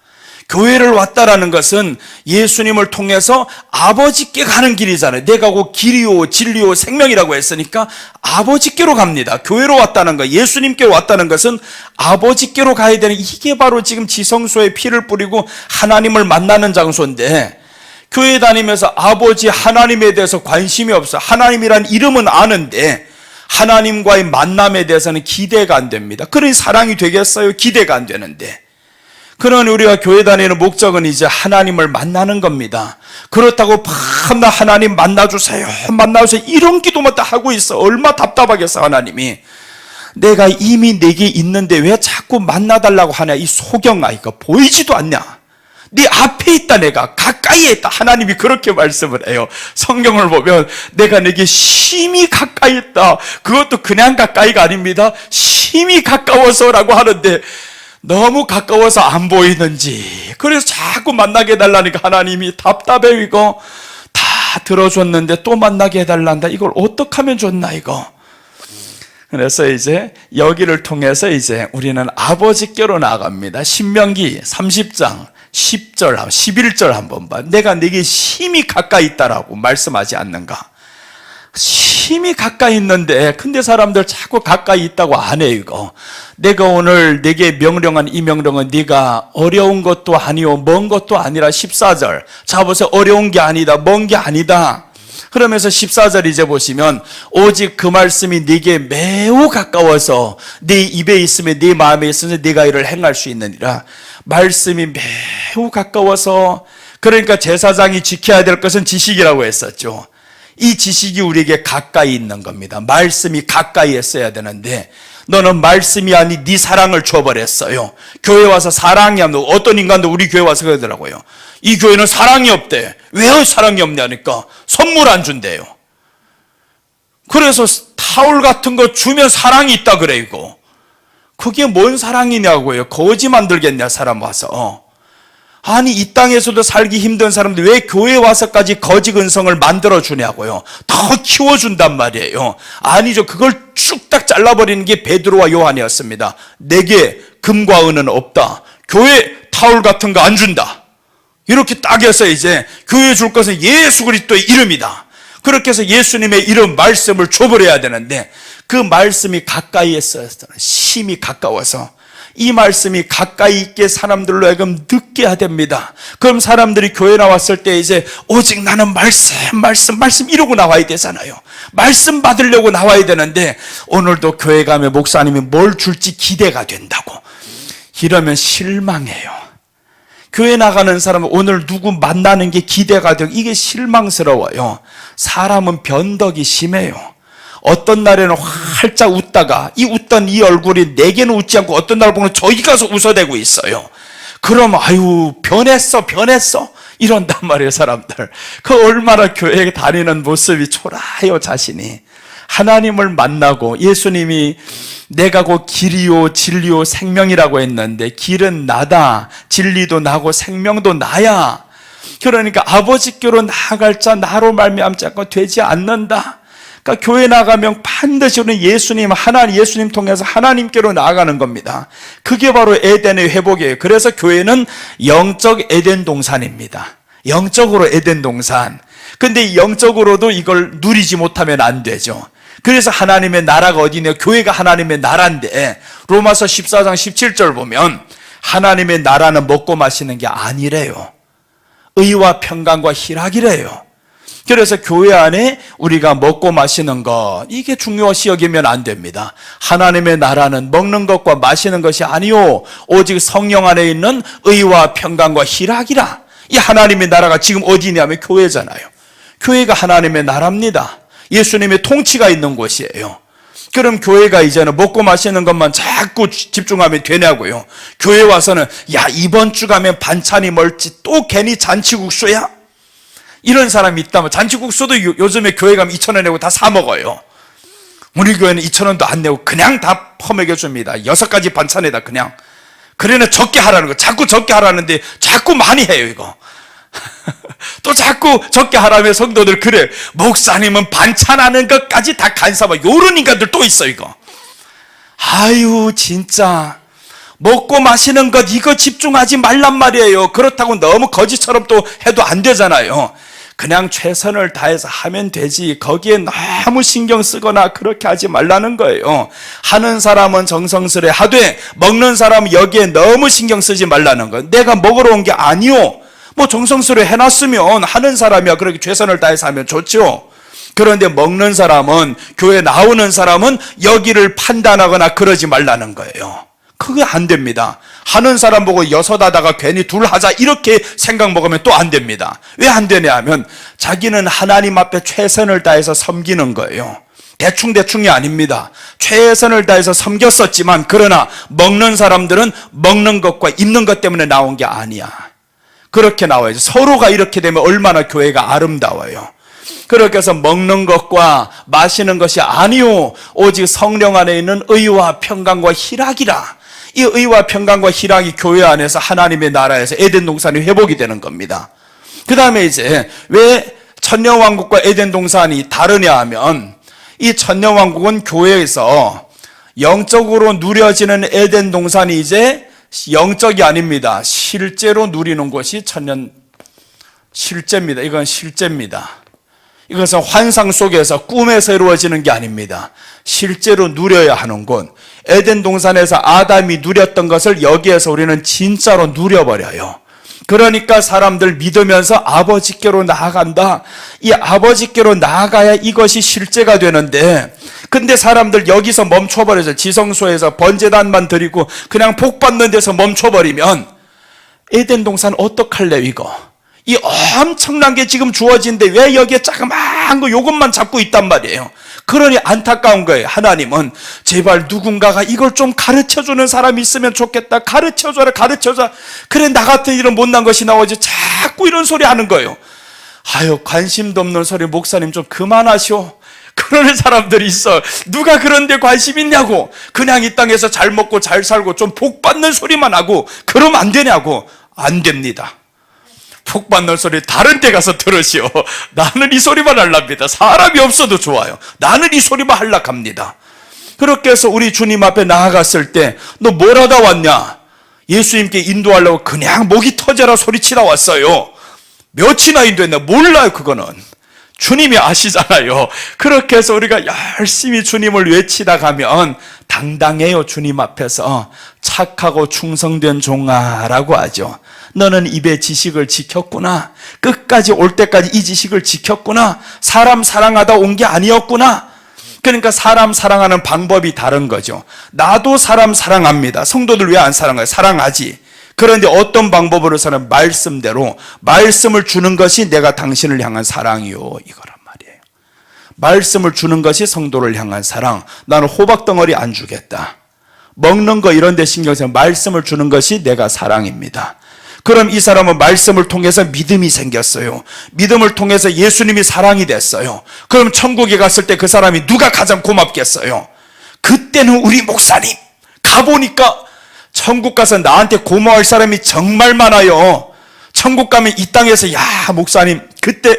Speaker 2: 교회를 왔다라는 것은 예수님을 통해서 아버지께 가는 길이잖아요. 내가 곧 길이요 진리요 생명이라고 했으니까 아버지께로 갑니다. 교회로 왔다는 거, 예수님께로 왔다는 것은 아버지께로 가야 되는, 이게 바로 지금 지성소에 피를 뿌리고 하나님을 만나는 장소인데, 교회 다니면서 아버지 하나님에 대해서 관심이 없어. 하나님이란 이름은 아는데 하나님과의 만남에 대해서는 기대가 안 됩니다. 그러니 사랑이 되겠어요? 기대가 안 되는데. 그러니 우리가 교회 다니는 목적은 이제 하나님을 만나는 겁니다. 그렇다고 밤낮 하나님 만나주세요, 만나주세요 이런 기도만 다 하고 있어. 얼마 답답하겠어. 하나님이 내가 이미 내게 있는데 왜 자꾸 만나달라고 하냐. 이 소경아, 이거 보이지도 않냐. 네 앞에 있다, 내가 가까이에 있다. 하나님이 그렇게 말씀을 해요. 성경을 보면 내가 내게 심히 가까이 있다. 그것도 그냥 가까이가 아닙니다. 심히 가까워서라고 하는데, 너무 가까워서 안 보이는지, 그래서 자꾸 만나게 해달라니까 하나님이 답답해. 이거 다 들어줬는데 또 만나게 해달란다. 이걸 어떻게 하면 좋나 이거. 그래서 이제 여기를 통해서 이제 우리는 아버지께로 나아갑니다. 신명기 30장 10절, 11절 한번 봐. 내가 네게 심히 가까이 있다라고 말씀하지 않는가? 심히 가까이 있는데, 근데 사람들 자꾸 가까이 있다고 안 해요. 이거 내가 오늘 네게 명령한 이 명령은 네가 어려운 것도 아니요 먼 것도 아니라. 14절 자 보세요. 어려운 게 아니다, 먼 게 아니다. 그러면서 14절 이제 보시면, 오직 그 말씀이 네게 매우 가까워서 네 입에 있으면 네 마음에 있으면 네가 이를 행할 수 있느니라. 말씀이 매우 가까워서, 그러니까 제사장이 지켜야 될 것은 지식이라고 했었죠. 이 지식이 우리에게 가까이 있는 겁니다. 말씀이 가까이 있어야 되는데 너는 말씀이 아닌 네 사랑을 줘버렸어요. 교회 와서 사랑이 없는, 어떤 인간도 우리 교회 와서 그러더라고요. 이 교회는 사랑이 없대. 왜 사랑이 없냐니까 선물 안 준대요. 그래서 타올 같은 거 주면 사랑이 있다 그래. 이거 그게 뭔 사랑이냐고요. 거지 만들겠냐 사람 와서. 아니 이 땅에서도 살기 힘든 사람들 왜 교회에 와서까지 거지 근성을 만들어 주냐고요. 더 키워준단 말이에요. 아니죠. 그걸 쭉 딱 잘라버리는 게 베드로와 요한이었습니다. 내게 금과 은은 없다. 교회 타올 같은 거 안 준다. 이렇게 딱 해서 이제 교회에 줄 것은 예수 그리스도의 이름이다. 그렇게 해서 예수님의 이름 말씀을 줘버려야 되는데, 그 말씀이 가까이에 있어요. 심히 가까워서 이 말씀이 가까이 있게 사람들로 하여금 듣게 해야 됩니다. 그럼 사람들이 교회 나왔을 때 이제 오직 나는 말씀 이러고 나와야 되잖아요. 말씀 받으려고 나와야 되는데 오늘도 교회 가면 목사님이 뭘 줄지 기대가 된다고. 이러면 실망해요. 교회 나가는 사람은 오늘 누구 만나는 게 기대가 되고 이게 실망스러워요. 사람은 변덕이 심해요. 어떤 날에는 활짝 웃다가 이 웃던 이 얼굴이 내게는 웃지 않고 어떤 날 보면 저기 가서 웃어대고 있어요. 그러면 아유 변했어 이런단 말이에요. 사람들 그 얼마나 교회에 다니는 모습이 초라해요. 자신이 하나님을 만나고 예수님이 내가 곧 길이요 진리요 생명이라고 했는데 길은 나다, 진리도 나고 생명도 나야. 그러니까 아버지께로 나아갈 자 나로 말미암지 않고 되지 않는다. 그러니까 교회 나가면 반드시 우리는 예수님 통해서 하나님께로 나아가는 겁니다. 그게 바로 에덴의 회복이에요. 그래서 교회는 영적 에덴 동산입니다. 영적으로 에덴 동산. 근데 영적으로도 이걸 누리지 못하면 안 되죠. 그래서 하나님의 나라가 어디냐? 교회가 하나님의 나라인데 로마서 14장 17절 보면 하나님의 나라는 먹고 마시는 게 아니래요. 의와 평강과 희락이래요. 그래서 교회 안에 우리가 먹고 마시는 것 이게 중요시 여기면 안 됩니다. 하나님의 나라는 먹는 것과 마시는 것이 아니요 오직 성령 안에 있는 의와 평강과 희락이라. 이 하나님의 나라가 지금 어디냐면 교회잖아요. 교회가 하나님의 나라입니다. 예수님의 통치가 있는 곳이에요. 그럼 교회가 이제는 먹고 마시는 것만 자꾸 집중하면 되냐고요. 교회 와서는 야 이번 주 가면 반찬이 멀지 또 괜히 잔치국수야? 이런 사람이 있다면 잔치국수도 요즘에 교회 가면 2,000원 내고 다 사 먹어요. 우리 교회는 2,000원도 안 내고 그냥 다 퍼먹여 줍니다. 6가지 반찬에다 그냥. 그러나 적게 하라는 거. 자꾸 적게 하라는데 자꾸 많이 해요 이거. 또 자꾸 적게 하라며 성도들 그래. 목사님은 반찬하는 것까지 다 간섭하고 요런 인간들 또 있어 이거. 아유 진짜. 먹고 마시는 것 이거 집중하지 말란 말이에요. 그렇다고 너무 거지처럼 또 해도 안 되잖아요. 그냥 최선을 다해서 하면 되지 거기에 너무 신경 쓰거나 그렇게 하지 말라는 거예요. 하는 사람은 정성스레 하되 먹는 사람은 여기에 너무 신경 쓰지 말라는 거예요. 내가 먹으러 온 게 아니요. 뭐 정성스레 해놨으면 하는 사람이야 그렇게 최선을 다해서 하면 좋죠. 그런데 먹는 사람은 교회 나오는 사람은 여기를 판단하거나 그러지 말라는 거예요. 그게 안 됩니다. 하는 사람 보고 6 하다가 괜히 2 하자 이렇게 생각 먹으면 또 안 됩니다. 왜 안 되냐 하면 자기는 하나님 앞에 최선을 다해서 섬기는 거예요. 대충이 아닙니다. 최선을 다해서 섬겼었지만 그러나 먹는 사람들은 먹는 것과 입는 것 때문에 나온 게 아니야. 그렇게 나와야죠. 서로가 이렇게 되면 얼마나 교회가 아름다워요. 그렇게 해서 먹는 것과 마시는 것이 아니요 오직 성령 안에 있는 의와 평강과 희락이라. 이 의와 평강과 희락이 교회 안에서 하나님의 나라에서 에덴 동산이 회복이 되는 겁니다. 그 다음에 이제 왜 천년왕국과 에덴 동산이 다르냐 하면 이 천년왕국은 교회에서 영적으로 누려지는 에덴 동산이 이제 영적이 아닙니다. 실제로 누리는 것이 실제입니다. 이건 실제입니다. 이것은 환상 속에서 꿈에서 이루어지는 게 아닙니다. 실제로 누려야 하는 곳. 에덴 동산에서 아담이 누렸던 것을 여기에서 우리는 진짜로 누려버려요. 그러니까 사람들 믿으면서 아버지께로 나아간다. 이 아버지께로 나아가야 이것이 실제가 되는데 근데 사람들 여기서 멈춰버려서 지성소에서 번제단만 드리고 그냥 복 받는 데서 멈춰버리면 에덴 동산 어떡할래 이거. 이 엄청난 게 지금 주어진데 왜 여기에 자그마한 거 요것만 잡고 있단 말이에요. 그러니 안타까운 거예요. 하나님은 제발 누군가가 이걸 좀 가르쳐주는 사람이 있으면 좋겠다. 가르쳐줘라. 그래 나 같은 이런 못난 것이 나오지. 자꾸 이런 소리 하는 거예요. 아유 관심도 없는 소리 목사님 좀 그만하시오. 그러는 사람들이 있어. 누가 그런 데 관심 있냐고. 그냥 이 땅에서 잘 먹고 잘 살고 좀 복 받는 소리만 하고 그러면 안 되냐고. 안 됩니다. 복 받는 소리 다른 데 가서 들으시오. 나는 이 소리만 하려합니다. 사람이 없어도 좋아요. 나는 이 소리만 하려고 합니다. 그렇게 해서 우리 주님 앞에 나아갔을 때 너 뭘 하다 왔냐? 예수님께 인도하려고 그냥 목이 터져라 소리치다 왔어요. 몇이나 인도했나 몰라요. 그거는 주님이 아시잖아요. 그렇게 해서 우리가 열심히 주님을 외치다 가면 당당해요. 주님 앞에서. 착하고 충성된 종아라고 하죠. 너는 입의 지식을 지켰구나. 끝까지 올 때까지 이 지식을 지켰구나. 사람 사랑하다 온 게 아니었구나. 그러니까 사람 사랑하는 방법이 다른 거죠. 나도 사람 사랑합니다. 성도들 왜 안 사랑해요? 사랑하지. 그런데 어떤 방법으로서는 말씀대로 말씀을 주는 것이 내가 당신을 향한 사랑이요, 이거란 말이에요. 말씀을 주는 것이 성도를 향한 사랑. 나는 호박 덩어리 안 주겠다. 먹는 거 이런 데 신경 쓰면 말씀을 주는 것이 내가 사랑입니다. 그럼 이 사람은 말씀을 통해서 믿음이 생겼어요. 믿음을 통해서 예수님이 사랑이 됐어요. 그럼 천국에 갔을 때 그 사람이 누가 가장 고맙겠어요? 그때는 우리 목사님 가보니까 천국 가서 나한테 고마워할 사람이 정말 많아요. 천국 가면 이 땅에서 야 목사님 그때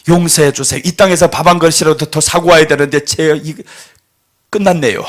Speaker 2: 용서해 주세요. 이 땅에서 밥 한 그릇이라도 더 사고 와야 되는데 끝났네요.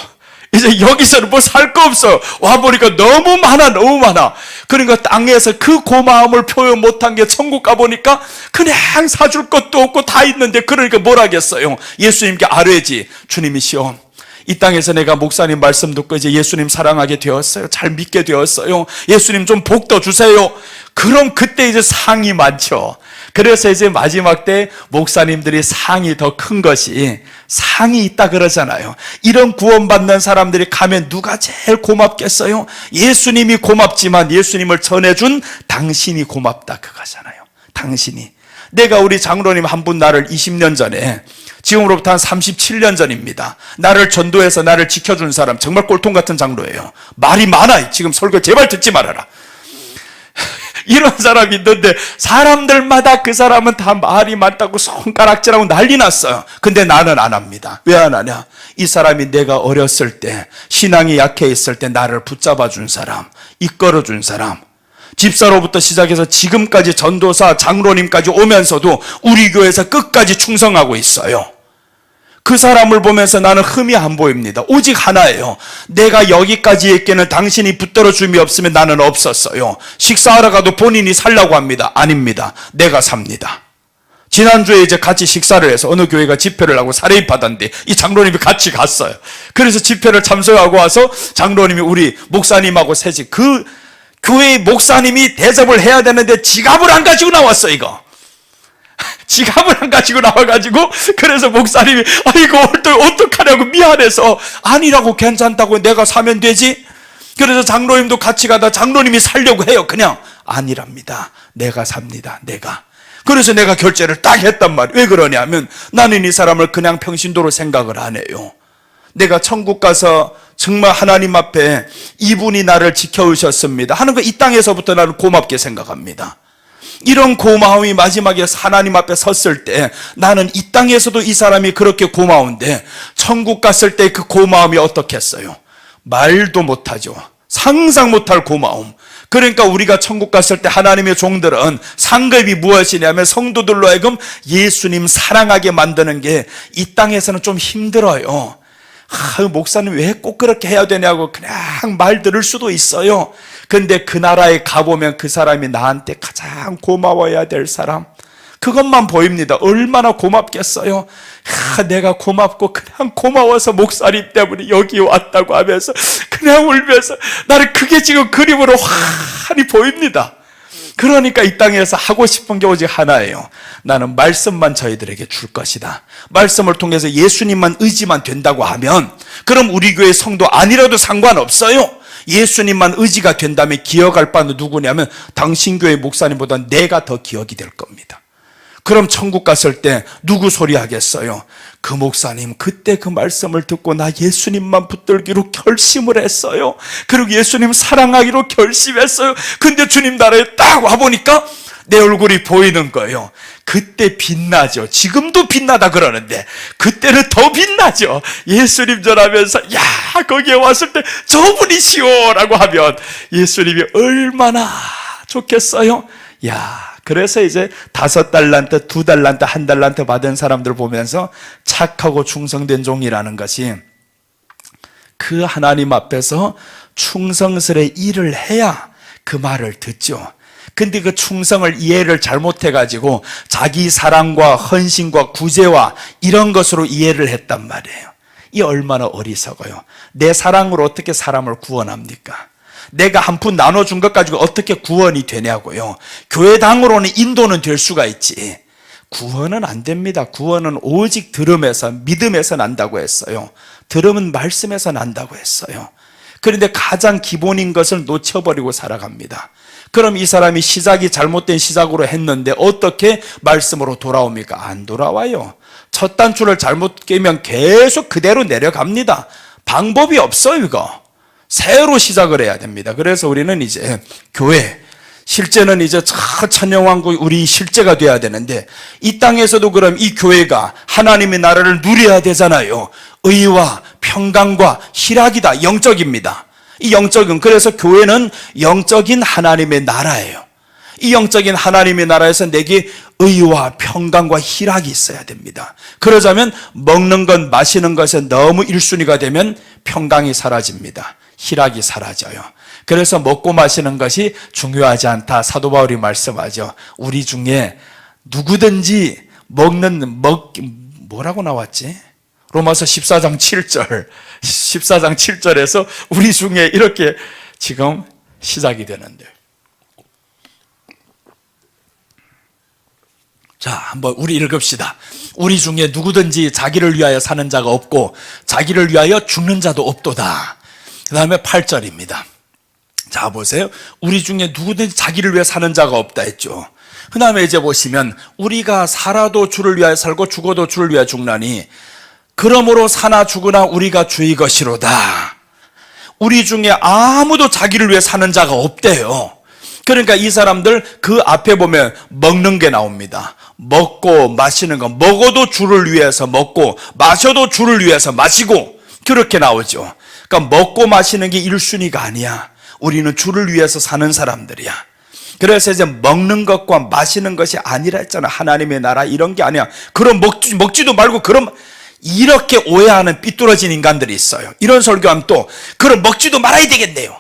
Speaker 2: 이제 여기서는 뭐 살 거 없어. 와보니까 너무 많아. 그러니까 땅에서 그 고마움을 표현 못한 게 천국 가보니까 그냥 사줄 것도 없고 다 있는데 그러니까 뭘 하겠어요. 예수님께 아뢰지. 주님이시여, 이 땅에서 내가 목사님 말씀 듣고 이제 예수님 사랑하게 되었어요. 잘 믿게 되었어요. 예수님 좀 복 더 주세요. 그럼 그때 이제 상이 많죠. 그래서 이제 마지막 때 목사님들이 상이 더 큰 것이 상이 있다 그러잖아요. 이런 구원받는 사람들이 가면 누가 제일 고맙겠어요? 예수님이 고맙지만 예수님을 전해준 당신이 고맙다 그거잖아요. 당신이. 내가 우리 장로님 한 분 나를 20년 전에, 지금으로부터 한 37년 전입니다. 나를 전도해서 나를 지켜준 사람, 정말 꼴통 같은 장로예요. 말이 많아. 지금 설교 제발 듣지 말아라. 이런 사람이 있는데 사람들마다 그 사람은 다 말이 많다고 손가락질하고 난리 났어요. 근데 나는 안 합니다. 왜 안 하냐? 이 사람이 내가 어렸을 때, 신앙이 약해 있을 때 나를 붙잡아 준 사람, 이끌어 준 사람, 집사로부터 시작해서 지금까지 전도사, 장로님까지 오면서도 우리 교회에서 끝까지 충성하고 있어요. 그 사람을 보면서 나는 흠이 안 보입니다. 오직 하나예요. 내가 여기까지 있기는 당신이 붙들어 줌이 없으면 나는 없었어요. 식사하러 가도 본인이 살라고 합니다. 아닙니다. 내가 삽니다. 지난주에 이제 같이 식사를 해서 어느 교회가 집회를 하고 사례입 받았는데 이 장로님이 같이 갔어요. 그래서 집회를 참석하고 와서 장로님이 우리 목사님하고 셋이, 그 교회의 목사님이 대접을 해야 되는데 지갑을 안 가지고 나왔어. 이거 지갑을 안 가지고 나와가지고, 그래서 목사님이 이거 어떡하냐고 미안해서, 아니라고, 괜찮다고, 내가 사면 되지. 그래서 장로님도 같이 가다 장로님이 살려고 해요. 그냥 아니랍니다. 내가 삽니다. 내가. 그래서 내가 결제를 딱 했단 말이에요. 왜 그러냐면 나는 이 사람을 그냥 평신도로 생각을 안 해요. 내가 천국 가서 정말 하나님 앞에 이분이 나를 지켜주셨습니다 하는 거, 이 땅에서부터 나는 고맙게 생각합니다. 이런 고마움이 마지막에 하나님 앞에 섰을 때 나는 이 땅에서도 이 사람이 그렇게 고마운데 천국 갔을 때 그 고마움이 어떻겠어요? 말도 못하죠. 상상 못할 고마움. 그러니까 우리가 천국 갔을 때 하나님의 종들은 상급이 무엇이냐면 성도들로 하여금 예수님 사랑하게 만드는 게 이 땅에서는 좀 힘들어요. 목사님 왜 꼭 그렇게 해야 되냐고 그냥 말 들을 수도 있어요. 근데 그 나라에 가보면 그 사람이 나한테 가장 고마워야 될 사람, 그것만 보입니다. 얼마나 고맙겠어요. 내가 고맙고 그냥 고마워서 목사님 때문에 여기 왔다고 하면서 그냥 울면서 나는 그게 지금 그림으로 환히 보입니다. 그러니까 이 땅에서 하고 싶은 게 오직 하나예요. 나는 말씀만 저희들에게 줄 것이다. 말씀을 통해서 예수님만 의지만 된다고 하면, 그럼 우리 교회 성도 아니라도 상관없어요. 예수님만 의지가 된다면 기억할 바는 누구냐면 당신 교회 목사님보다 내가 더 기억이 될 겁니다. 그럼 천국 갔을 때 누구 소리 하겠어요? 그 목사님 그때 그 말씀을 듣고 나 예수님만 붙들기로 결심을 했어요. 그리고 예수님 사랑하기로 결심했어요. 근데 주님 나라에 딱 와보니까 내 얼굴이 보이는 거예요. 그때 빛나죠. 지금도 빛나다 그러는데 그때는 더 빛나죠. 예수님 전하면서 야 거기에 왔을 때 저분이시오 라고 하면 예수님이 얼마나 좋겠어요. 야, 그래서 이제 5달란트, 2달란트, 1달란트 받은 사람들 보면서 착하고 충성된 종이라는 것이 그 하나님 앞에서 충성스레 일을 해야 그 말을 듣죠. 근데 그 충성을 이해를 잘못해가지고 자기 사랑과 헌신과 구제와 이런 것으로 이해를 했단 말이에요. 이 얼마나 어리석어요. 내 사랑으로 어떻게 사람을 구원합니까? 내가 한 푼 나눠준 것 가지고 어떻게 구원이 되냐고요. 교회당으로는 인도는 될 수가 있지, 구원은 안 됩니다. 구원은 오직 들음에서, 믿음에서 난다고 했어요. 들음은 말씀에서 난다고 했어요. 그런데 가장 기본인 것을 놓쳐버리고 살아갑니다. 그럼 이 사람이 시작이 잘못된 시작으로 했는데 어떻게 말씀으로 돌아옵니까? 안 돌아와요. 첫 단추를 잘못 깨면 계속 그대로 내려갑니다. 방법이 없어요, 이거. 새로 시작을 해야 됩니다. 그래서 우리는 이제 교회, 실제는 이제 천년왕국 우리 실제가 돼야 되는데, 이 땅에서도 그럼 이 교회가 하나님의 나라를 누려야 되잖아요. 의와 평강과 희락이다. 영적입니다. 이 영적은, 그래서 교회는 영적인 하나님의 나라예요. 이 영적인 하나님의 나라에서 내게 의와 평강과 희락이 있어야 됩니다. 그러자면 먹는 것, 마시는 것에 너무 1순위가 되면 평강이 사라집니다. 희락이 사라져요. 그래서 먹고 마시는 것이 중요하지 않다. 사도 바울이 말씀하죠. 우리 중에 누구든지 뭐라고 나왔지? 로마서 14장 7절에서 우리 중에 이렇게 지금 시작이 되는데, 자, 한번 우리 읽읍시다. 우리 중에 누구든지 자기를 위하여 사는 자가 없고 자기를 위하여 죽는 자도 없도다. 그 다음에 8절입니다. 자, 보세요. 우리 중에 누구든지 자기를 위해 사는 자가 없다 했죠. 그 다음에 이제 보시면, 우리가 살아도 주를 위하여 살고 죽어도 주를 위하여 죽나니 그러므로 사나 죽으나 우리가 주의 것이로다. 우리 중에 아무도 자기를 위해 사는 자가 없대요. 그러니까 이 사람들 그 앞에 보면 먹는 게 나옵니다. 먹고 마시는 거, 먹어도 주를 위해서 먹고 마셔도 주를 위해서 마시고, 그렇게 나오죠. 그러니까 먹고 마시는 게 1순위가 아니야. 우리는 주를 위해서 사는 사람들이야. 그래서 이제 먹는 것과 마시는 것이 아니라 했잖아. 하나님의 나라 이런 게 아니야. 그럼 먹지도 말고, 그럼 이렇게 오해하는 삐뚤어진 인간들이 있어요. 이런 설교하면 또 그럼 먹지도 말아야 되겠네요.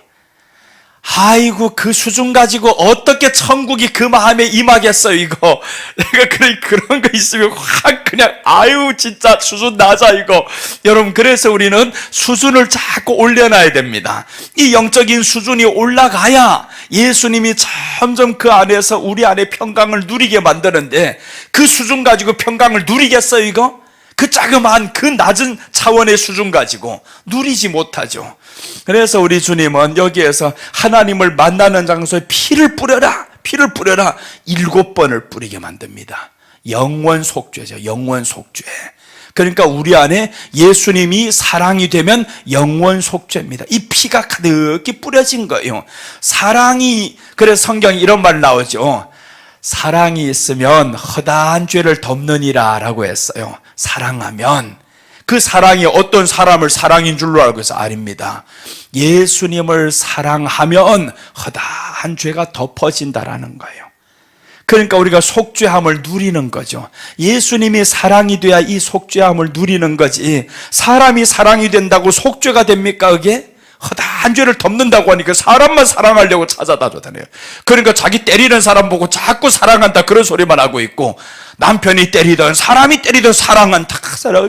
Speaker 2: 아이고, 그 수준 가지고 어떻게 천국이 그 마음에 임하겠어요, 이거. 내가 그런 거 있으면 확 그냥, 아유, 진짜 수준 낮아, 이거. 여러분, 그래서 우리는 수준을 자꾸 올려놔야 됩니다. 이 영적인 수준이 올라가야 예수님이 점점 그 안에서 우리 안에 평강을 누리게 만드는데, 그 수준 가지고 평강을 누리겠어요, 이거? 그 자그마한 그 낮은 차원의 수준 가지고 누리지 못하죠. 그래서 우리 주님은 여기에서 하나님을 만나는 장소에 피를 뿌려라 7번을 뿌리게 만듭니다. 영원 속죄죠. 영원 속죄. 그러니까 우리 안에 예수님이 사랑이 되면 영원 속죄입니다. 이 피가 가득히 뿌려진 거예요. 사랑이, 그래서 성경에 이런 말 나오죠. 사랑이 있으면 허다한 죄를 덮느니라 라고 했어요. 사랑하면, 그 사랑이 어떤 사람을 사랑인 줄로 알고 있어요? 아닙니다. 예수님을 사랑하면 허다한 죄가 덮어진다라는 거예요. 그러니까 우리가 속죄함을 누리는 거죠. 예수님이 사랑이 돼야 이 속죄함을 누리는 거지, 사람이 사랑이 된다고 속죄가 됩니까? 그게? 허다한 죄를 덮는다고 하니까 사람만 사랑하려고 찾아다녀요. 그러니까 자기 때리는 사람 보고 자꾸 사랑한다 그런 소리만 하고 있고, 남편이 때리든 사람이 때리든 사랑한다.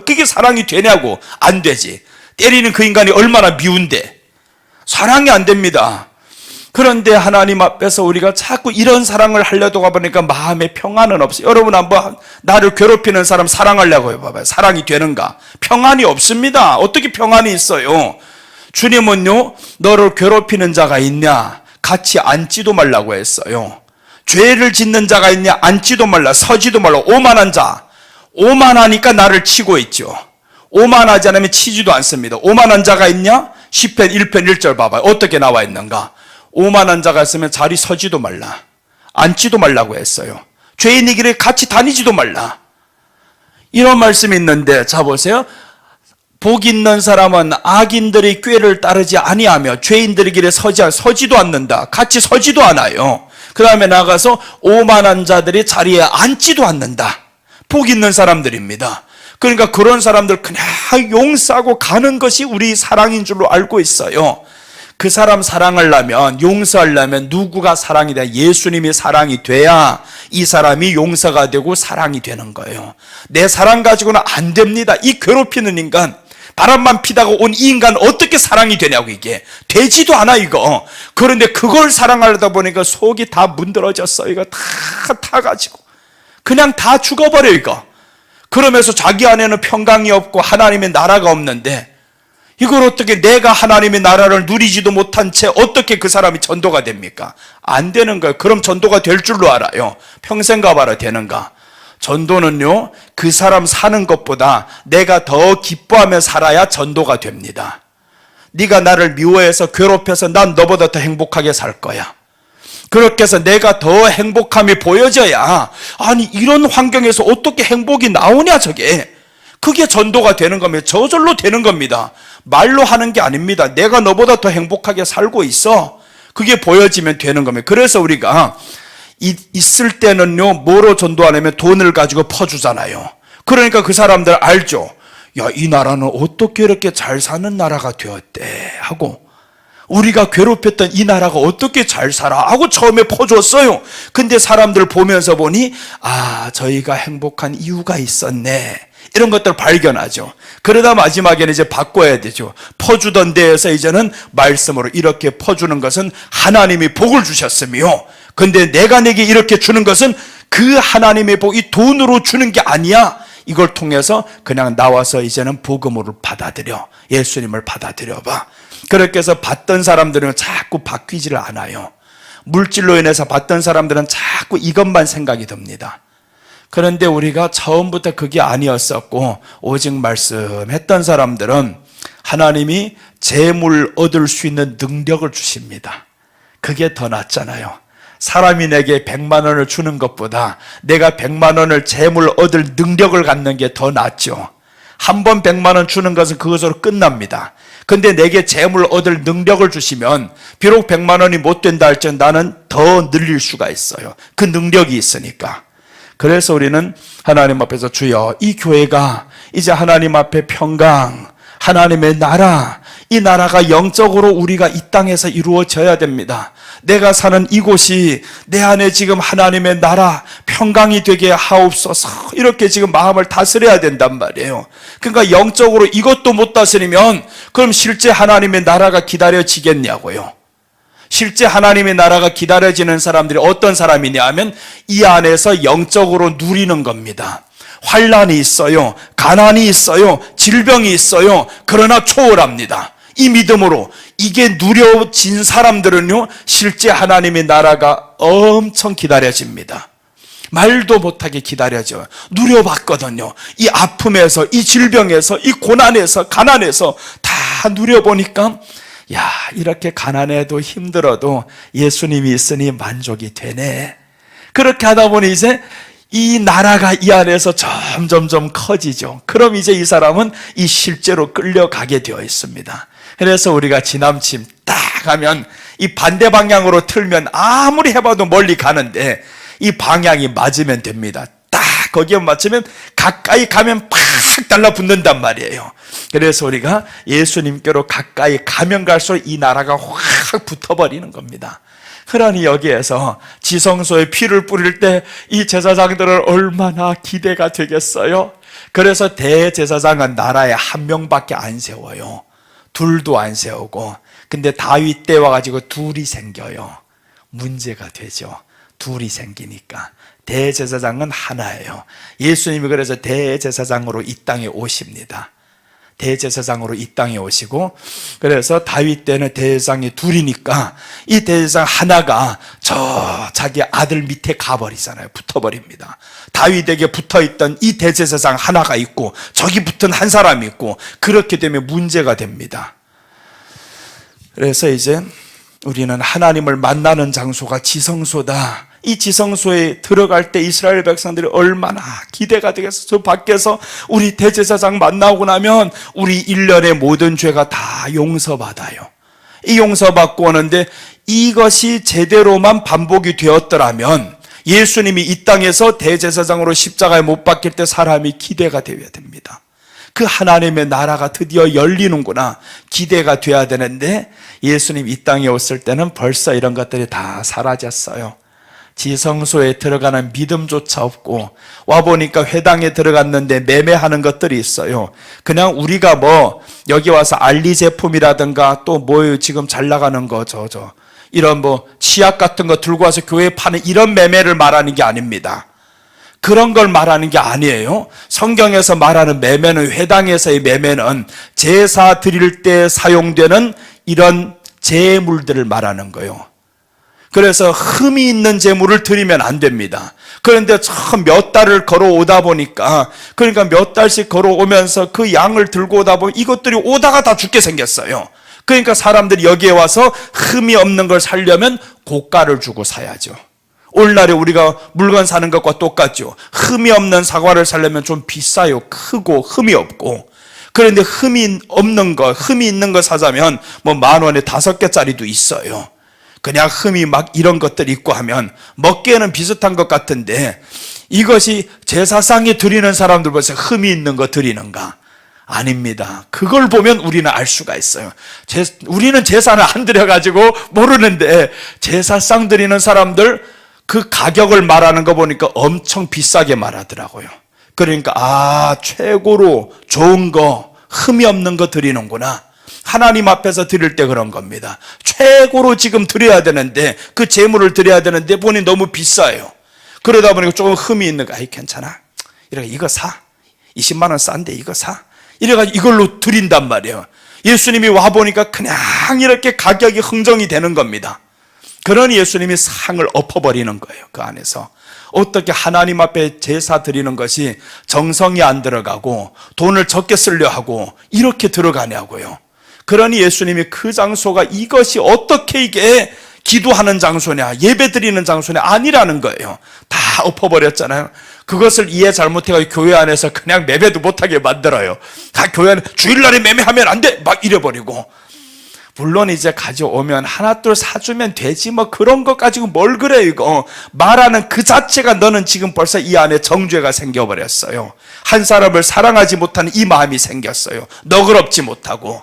Speaker 2: 그게 사랑이 되냐고. 안 되지. 때리는 그 인간이 얼마나 미운데 사랑이 안 됩니다. 그런데 하나님 앞에서 우리가 자꾸 이런 사랑을 하려고 하보니까 마음에 평안은 없어요. 여러분, 한번 나를 괴롭히는 사람 사랑하려고 해봐봐요. 사랑이 되는가? 평안이 없습니다. 어떻게 평안이 있어요? 주님은요, 너를 괴롭히는 자가 있냐? 같이 앉지도 말라고 했어요. 죄를 짓는 자가 있냐? 앉지도 말라, 서지도 말라. 오만한 자, 오만하니까 나를 치고 있죠. 오만하지 않으면 치지도 않습니다. 오만한 자가 있냐? 시편 1편 1절 봐봐요. 어떻게 나와 있는가? 오만한 자가 있으면 자리 서지도 말라, 앉지도 말라고 했어요. 죄인의 길에 같이 다니지도 말라, 이런 말씀이 있는데, 자 보세요. 복 있는 사람은 악인들의 꾀를 따르지 아니하며 죄인들의 길에 서지도 않는다. 같이 서지도 않아요. 그 다음에 나가서 오만한 자들이 자리에 앉지도 않는다. 복 있는 사람들입니다. 그러니까 그런 사람들 그냥 용 싸고 가는 것이 우리 사랑인 줄로 알고 있어요. 그 사람 사랑하려면, 용서하려면 누구가 사랑이 돼야, 예수님이 사랑이 돼야 이 사람이 용서가 되고 사랑이 되는 거예요. 내 사랑 가지고는 안 됩니다. 이 괴롭히는 인간, 바람만 피다가 온 이 인간 어떻게 사랑이 되냐고. 이게 되지도 않아 이거. 그런데 그걸 사랑하려다 보니까 속이 다 문드러졌어. 이거 다 타가지고 그냥 다 죽어버려 이거. 그러면서 자기 안에는 평강이 없고 하나님의 나라가 없는데, 이걸 어떻게, 내가 하나님의 나라를 누리지도 못한 채 어떻게 그 사람이 전도가 됩니까? 안 되는 거예요. 그럼 전도가 될 줄로 알아요. 평생 가봐라 되는가? 전도는요, 그 사람 사는 것보다 내가 더 기뻐하며 살아야 전도가 됩니다. 네가 나를 미워해서 괴롭혀서 난 너보다 더 행복하게 살 거야. 그렇게 해서 내가 더 행복함이 보여져야, 아니 이런 환경에서 어떻게 행복이 나오냐 저게. 그게 전도가 되는 겁니다. 저절로 되는 겁니다. 말로 하는 게 아닙니다. 내가 너보다 더 행복하게 살고 있어. 그게 보여지면 되는 겁니다. 그래서 우리가 있을 때는요, 뭐로 전도하냐면 돈을 가지고 퍼주잖아요. 그러니까 그 사람들 알죠. 야, 이 나라는 어떻게 이렇게 잘 사는 나라가 되었대 하고, 우리가 괴롭혔던 이 나라가 어떻게 잘 살아 하고 처음에 퍼줬어요. 근데 사람들 보면서 보니, 아, 저희가 행복한 이유가 있었네, 이런 것들을 발견하죠. 그러다 마지막에는 이제 바꿔야 되죠. 퍼주던 데에서 이제는 말씀으로 이렇게 퍼주는 것은 하나님이 복을 주셨으며, 근데 내가 내게 이렇게 주는 것은 그 하나님의 복이 돈으로 주는 게 아니야. 이걸 통해서 그냥 나와서 이제는 복음으로 받아들여, 예수님을 받아들여봐. 그렇게 해서 받던 사람들은 자꾸 바뀌지를 않아요. 물질로 인해서 받던 사람들은 자꾸 이것만 생각이 듭니다. 그런데 우리가 처음부터 그게 아니었었고 오직 말씀했던 사람들은 하나님이 재물 얻을 수 있는 능력을 주십니다. 그게 더 낫잖아요. 사람이 내게 100만 원을 주는 것보다 내가 100만 원을 재물 얻을 능력을 갖는 게 더 낫죠. 한 번 100만 원 주는 것은 그것으로 끝납니다. 근데 내게 재물 얻을 능력을 주시면 비록 100만 원이 못 된다 할지라도 나는 더 늘릴 수가 있어요. 그 능력이 있으니까. 그래서 우리는 하나님 앞에서, 주여, 이 교회가 이제 하나님 앞에 평강, 하나님의 나라, 이 나라가 영적으로 우리가 이 땅에서 이루어져야 됩니다. 내가 사는 이곳이 내 안에 지금 하나님의 나라, 평강이 되게 하옵소서, 이렇게 지금 마음을 다스려야 된단 말이에요. 그러니까 영적으로 이것도 못 다스리면 그럼 실제 하나님의 나라가 기다려지겠냐고요. 실제 하나님의 나라가 기다려지는 사람들이 어떤 사람이냐 하면 이 안에서 영적으로 누리는 겁니다. 환난이 있어요, 가난이 있어요, 질병이 있어요. 그러나 초월합니다. 이 믿음으로 이게 누려진 사람들은요, 실제 하나님의 나라가 엄청 기다려집니다. 말도 못하게 기다려져요. 누려봤거든요. 이 아픔에서, 이 질병에서, 이 고난에서, 가난에서 다 누려보니까, 야, 이렇게 가난해도 힘들어도 예수님이 있으니 만족이 되네. 그렇게 하다 보니 이제 이 나라가 이 안에서 점점점 커지죠. 그럼 이제 이 사람은 이 실제로 끌려가게 되어 있습니다. 그래서 우리가 지남침 딱 하면 이 반대 방향으로 틀면 아무리 해봐도 멀리 가는데 이 방향이 맞으면 됩니다. 딱 거기에 맞추면 가까이 가면 팍 달라붙는단 말이에요. 그래서 우리가 예수님께로 가까이 가면 갈수록 이 나라가 확 붙어버리는 겁니다. 그러니 여기에서 지성소에 피를 뿌릴 때 이 제사장들은 얼마나 기대가 되겠어요. 그래서 대제사장은 나라에 한 명밖에 안 세워요. 둘도 안 세우고. 근데 다윗 때 와가지고 둘이 생겨요. 문제가 되죠. 둘이 생기니까. 대제사장은 하나예요. 예수님이 그래서 대제사장으로 이 땅에 오십니다. 대제사장으로 이 땅에 오시고, 그래서 다윗 때는 대제사장이 둘이니까 이 대제사장 하나가 저 자기 아들 밑에 가버리잖아요. 붙어버립니다. 다윗에게 붙어있던 이 대제사장 하나가 있고 저기 붙은 한 사람이 있고, 그렇게 되면 문제가 됩니다. 그래서 이제 우리는 하나님을 만나는 장소가 지성소다. 이 지성소에 들어갈 때 이스라엘 백성들이 얼마나 기대가 되겠어. 저 밖에서 우리 대제사장 만나고 나면 우리 1년의 모든 죄가 다 용서받아요. 이 용서받고 오는데 이것이 제대로만 반복이 되었더라면 예수님이 이 땅에서 대제사장으로 십자가에 못 박힐 때 사람이 기대가 되어야 됩니다. 그 하나님의 나라가 드디어 열리는구나 기대가 돼야 되는데 예수님 이 땅에 왔을 때는 벌써 이런 것들이 다 사라졌어요. 지성소에 들어가는 믿음조차 없고 와보니까 회당에 들어갔는데 매매하는 것들이 있어요. 그냥 우리가 뭐 여기 와서 알리 제품이라든가 또 뭐 지금 잘 나가는 거 이런 뭐 치약 같은 거 들고 와서 교회에 파는 이런 매매를 말하는 게 아닙니다. 그런 걸 말하는 게 아니에요. 성경에서 말하는 매매는, 회당에서의 매매는 제사 드릴 때 사용되는 이런 제물들을 말하는 거예요. 그래서 흠이 있는 제물을 드리면 안 됩니다. 그런데 참 몇 달을 걸어오다 보니까, 그러니까 몇 달씩 걸어오면서 그 양을 들고 오다 보면 이것들이 오다가 다 죽게 생겼어요. 그러니까 사람들이 여기에 와서 흠이 없는 걸 사려면 고가를 주고 사야죠. 오늘날에 우리가 물건 사는 것과 똑같죠. 흠이 없는 사과를 사려면 좀 비싸요. 크고 흠이 없고. 그런데 흠이 없는 거, 흠이 있는 거 사자면 뭐 10,000원에 5개짜리도 있어요. 그냥 흠이 막 이런 것들 있고 하면 먹기에는 비슷한 것 같은데 이것이 제사상에 드리는 사람들 벌써 흠이 있는 거 드리는가? 아닙니다. 그걸 보면 우리는 알 수가 있어요. 우리는 제사를 안 드려가지고 모르는데 제사상 드리는 사람들 그 가격을 말하는 거 보니까 엄청 비싸게 말하더라고요. 그러니까 최고로 좋은 거, 흠이 없는 거 드리는구나. 하나님 앞에서 드릴 때 그런 겁니다. 최고로 지금 드려야 되는데 그 재물을 드려야 되는데 보니 너무 비싸요. 그러다 보니까 조금 흠이 있는 거, 괜찮아. 이거 사. 20만 원 싼데 이거 사. 이래가지고 이걸로 드린단 말이에요. 예수님이 와보니까 그냥 이렇게 가격이 흥정이 되는 겁니다. 그러니 예수님이 상을 엎어버리는 거예요. 그 안에서. 어떻게 하나님 앞에 제사 드리는 것이 정성이 안 들어가고 돈을 적게 쓰려 하고 이렇게 들어가냐고요. 그러니 예수님이 그 장소가 이것이 어떻게 이게 기도하는 장소냐, 예배 드리는 장소냐 아니라는 거예요. 다 엎어버렸잖아요. 그것을 이해 잘못해가지고 교회 안에서 그냥 매매도 못하게 만들어요. 다 교회 안에 주일날에 매매하면 안 돼! 막 이래버리고. 물론 이제 가져오면 하나 둘 사주면 되지 뭐 그런 것 가지고 뭘 그래 이거. 말하는 그 자체가 너는 지금 벌써 이 안에 정죄가 생겨버렸어요. 한 사람을 사랑하지 못하는 이 마음이 생겼어요. 너그럽지 못하고.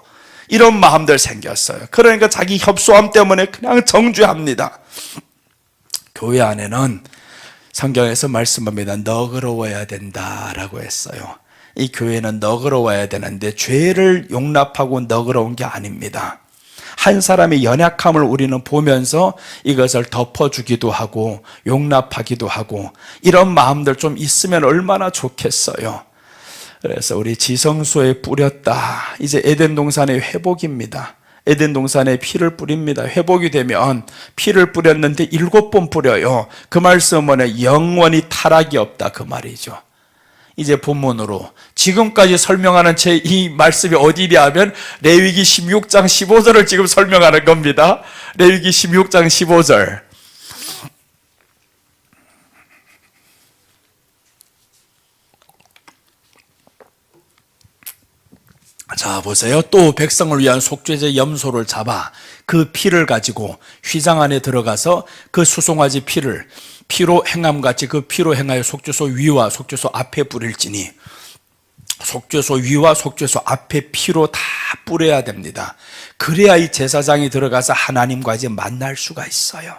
Speaker 2: 이런 마음들 생겼어요. 그러니까 자기 협소함 때문에 그냥 정죄합니다. 교회 안에는 성경에서 말씀합니다. 너그러워야 된다라고 했어요. 이 교회는 너그러워야 되는데 죄를 용납하고 너그러운 게 아닙니다. 한 사람의 연약함을 우리는 보면서 이것을 덮어주기도 하고 용납하기도 하고 이런 마음들 좀 있으면 얼마나 좋겠어요. 그래서 우리 지성소에 뿌렸다. 이제 에덴 동산의 회복입니다. 에덴 동산에 피를 뿌립니다. 회복이 되면 피를 뿌렸는데 7번 뿌려요. 그 말씀은 영원히 타락이 없다 그 말이죠. 이제 본문으로 지금까지 설명하는 이 말씀이 어디냐 하면 레위기 16장 15절을 지금 설명하는 겁니다. 레위기 16장 15절. 자 보세요. 또 백성을 위한 속죄제 염소를 잡아 그 피를 가지고 휘장 안에 들어가서 그 수송아지 피를 피로 행함같이 그 피로 행하여 속죄소 위와 속죄소 앞에 뿌릴지니 속죄소 위와 속죄소 앞에 피로 다 뿌려야 됩니다. 그래야 이 제사장이 들어가서 하나님과 이제 만날 수가 있어요.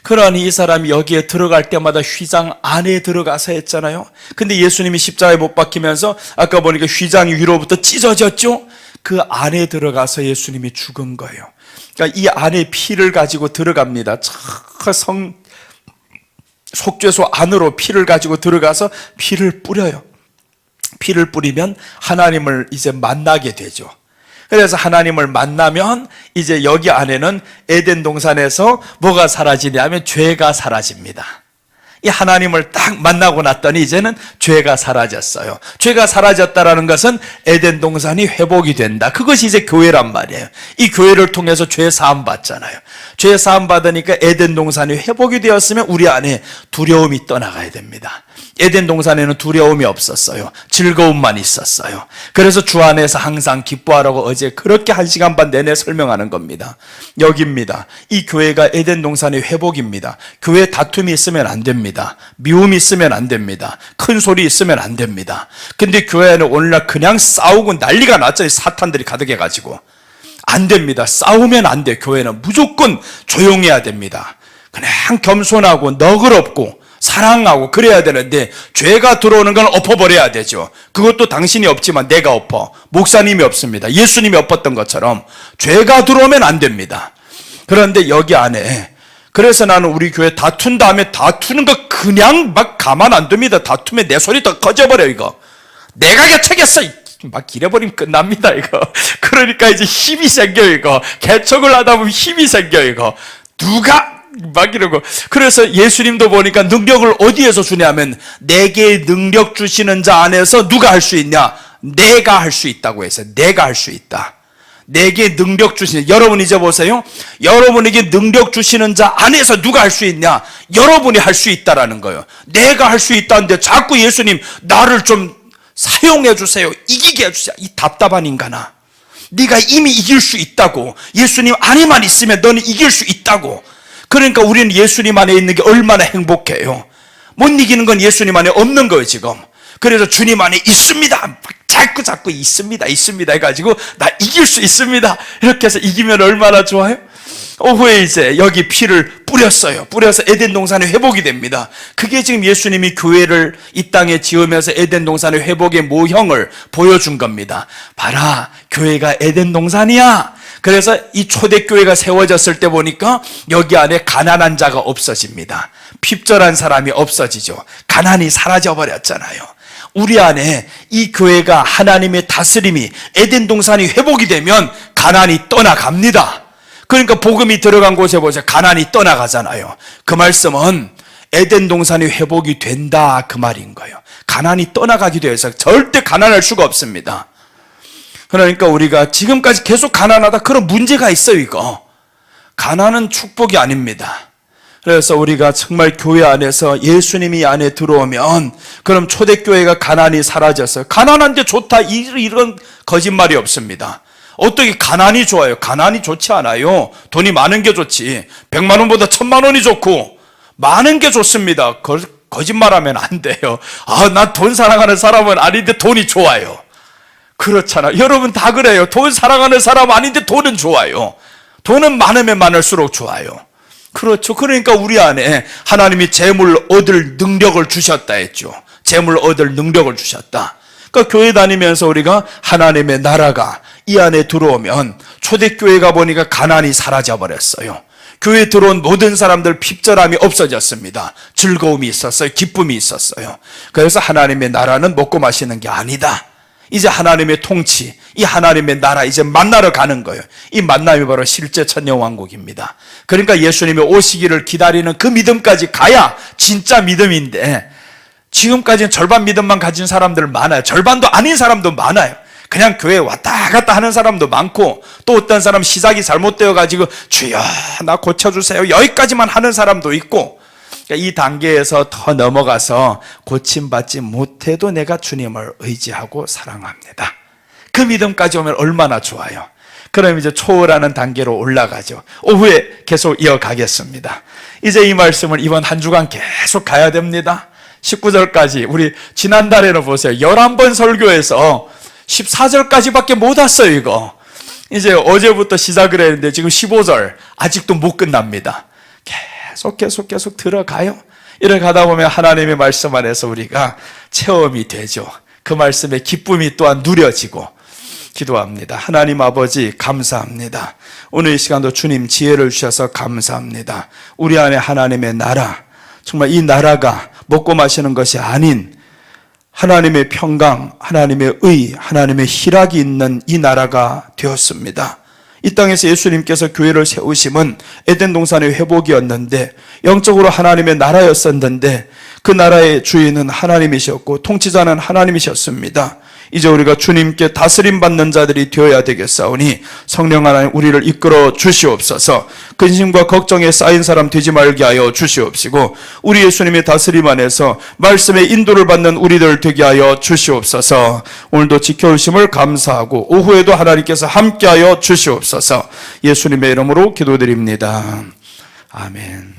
Speaker 2: 그러니 이 사람이 여기에 들어갈 때마다 휘장 안에 들어가서 했잖아요. 근데 예수님이 십자가에 못 박히면서 아까 보니까 휘장이 위로부터 찢어졌죠. 그 안에 들어가서 예수님이 죽은 거예요. 그러니까 이 안에 피를 가지고 들어갑니다. 속죄소 안으로 피를 가지고 들어가서 피를 뿌려요. 피를 뿌리면 하나님을 이제 만나게 되죠. 그래서 하나님을 만나면 이제 여기 안에는 에덴 동산에서 뭐가 사라지냐면 죄가 사라집니다. 이 하나님을 딱 만나고 났더니 이제는 죄가 사라졌어요. 죄가 사라졌다라는 것은 에덴 동산이 회복이 된다. 그것이 이제 교회란 말이에요. 이 교회를 통해서 죄 사함 받잖아요. 죄 사함 받으니까 에덴 동산이 회복이 되었으면 우리 안에 두려움이 떠나가야 됩니다. 에덴 동산에는 두려움이 없었어요. 즐거움만 있었어요. 그래서 주 안에서 항상 기뻐하라고 어제 그렇게 1시간 반 내내 설명하는 겁니다. 여기입니다. 이 교회가 에덴 동산의 회복입니다. 교회 다툼이 있으면 안 됩니다. 됩니다. 미움 있으면 안 됩니다. 큰 소리 있으면 안 됩니다. 근데 교회는 오늘날 그냥 싸우고 난리가 났잖아요. 사탄들이 가득해가지고. 안 됩니다. 싸우면 안 돼. 교회는 무조건 조용해야 됩니다. 그냥 겸손하고 너그럽고 사랑하고 그래야 되는데 죄가 들어오는 건 엎어버려야 되죠. 그것도 당신이 없지만 내가 엎어. 목사님이 없습니다. 예수님이 엎었던 것처럼 죄가 들어오면 안 됩니다. 그런데 여기 안에 그래서 나는 우리 교회 다툰 다음에 다투는 거 그냥 막 가만 안 둡니다. 다투면 내 소리 더 커져버려 이거. 내가 개척했어. 막 길어버리면 끝납니다 이거. 그러니까 이제 힘이 생겨 이거. 개척을 하다 보면 힘이 생겨 이거. 누가 막 이러고. 그래서 예수님도 보니까 능력을 어디에서 주냐면 내게 능력 주시는 자 안에서 누가 할 수 있냐? 내가 할 수 있다고 해서 내가 할 수 있다. 내게 능력 주시는, 여러분 이제 보세요. 여러분에게 능력 주시는 자 안에서 누가 할 수 있냐? 여러분이 할 수 있다라는 거예요. 내가 할 수 있다는데 자꾸 예수님 나를 좀 사용해 주세요. 이기게 해주세요. 이 답답한 인간아. 네가 이미 이길 수 있다고. 예수님 안에만 있으면 너는 이길 수 있다고. 그러니까 우리는 예수님 안에 있는 게 얼마나 행복해요. 못 이기는 건 예수님 안에 없는 거예요 지금. 그래서 주님 안에 있습니다. 자꾸 있습니다 해가지고 나 이길 수 있습니다. 이렇게 해서 이기면 얼마나 좋아요? 오후에 이제 여기 피를 뿌렸어요. 뿌려서 에덴 동산의 회복이 됩니다. 그게 지금 예수님이 교회를 이 땅에 지으면서 에덴 동산의 회복의 모형을 보여준 겁니다. 봐라, 교회가 에덴 동산이야. 그래서 이 초대교회가 세워졌을 때 보니까 여기 안에 가난한 자가 없어집니다. 핍절한 사람이 없어지죠. 가난이 사라져버렸잖아요. 우리 안에 이 교회가 하나님의 다스림이 에덴 동산이 회복이 되면 가난이 떠나갑니다. 그러니까 복음이 들어간 곳에 보세요. 가난이 떠나가잖아요. 그 말씀은 에덴 동산이 회복이 된다 그 말인 거예요. 가난이 떠나가기도 해서 절대 가난할 수가 없습니다. 그러니까 우리가 지금까지 계속 가난하다 그런 문제가 있어요 이거. 가난은 축복이 아닙니다. 그래서 우리가 정말 교회 안에서 예수님이 안에 들어오면 그럼 초대교회가 가난이 사라져서 가난한데 좋다 이런 거짓말이 없습니다. 어떻게 가난이 좋아요? 가난이 좋지 않아요. 돈이 많은 게 좋지. 100만 원보다 1000만 원이 좋고 많은 게 좋습니다. 거짓말하면 안 돼요. 난 돈 사랑하는 사람은 아닌데 돈이 좋아요. 그렇잖아. 여러분 다 그래요. 돈 사랑하는 사람 아닌데 돈은 좋아요. 돈은 많으면 많을수록 좋아요. 그렇죠. 그러니까 우리 안에 하나님이 재물 얻을 능력을 주셨다 했죠. 재물 얻을 능력을 주셨다. 그러니까 교회 다니면서 우리가 하나님의 나라가 이 안에 들어오면 초대교회가 보니까 가난이 사라져버렸어요. 교회에 들어온 모든 사람들 핍절함이 없어졌습니다. 즐거움이 있었어요. 기쁨이 있었어요. 그래서 하나님의 나라는 먹고 마시는 게 아니다. 이제 하나님의 통치, 이 하나님의 나라 이제 만나러 가는 거예요. 이 만남이 바로 실제 천년왕국입니다. 그러니까 예수님이 오시기를 기다리는 그 믿음까지 가야 진짜 믿음인데 지금까지는 절반 믿음만 가진 사람들 많아요. 절반도 아닌 사람도 많아요. 그냥 교회 왔다 갔다 하는 사람도 많고 또 어떤 사람 시작이 잘못되어 가지고 주여 나 고쳐주세요 여기까지만 하는 사람도 있고 이 단계에서 더 넘어가서 고침받지 못해도 내가 주님을 의지하고 사랑합니다. 그 믿음까지 오면 얼마나 좋아요. 그럼 이제 초월하는 단계로 올라가죠. 오후에 계속 이어가겠습니다. 이제 이 말씀을 이번 한 주간 계속 가야 됩니다. 19절까지 우리 지난달에는 보세요. 11번 설교해서 14절까지밖에 못 왔어요 이거. 이제 어제부터 시작을 했는데 지금 15절 아직도 못 끝납니다. 계속 들어가요. 이렇게 가다 보면 하나님의 말씀 안에서 우리가 체험이 되죠. 그 말씀의 기쁨이 또한 누려지고 기도합니다. 하나님 아버지 감사합니다. 오늘 이 시간도 주님 지혜를 주셔서 감사합니다. 우리 안에 하나님의 나라, 정말 이 나라가 먹고 마시는 것이 아닌 하나님의 평강, 하나님의 의, 하나님의 희락이 있는 이 나라가 되었습니다. 이 땅에서 예수님께서 교회를 세우심은 에덴 동산의 회복이었는데 영적으로 하나님의 나라였었는데 그 나라의 주인은 하나님이셨고 통치자는 하나님이셨습니다. 이제 우리가 주님께 다스림 받는 자들이 되어야 되겠사오니 성령 하나님 우리를 이끌어 주시옵소서. 근심과 걱정에 쌓인 사람 되지 말게 하여 주시옵시고 우리 예수님의 다스림 안에서 말씀의 인도를 받는 우리들 되게 하여 주시옵소서. 오늘도 지켜주심을 감사하고 오후에도 하나님께서 함께하여 주시옵소서. 예수님의 이름으로 기도드립니다. 아멘.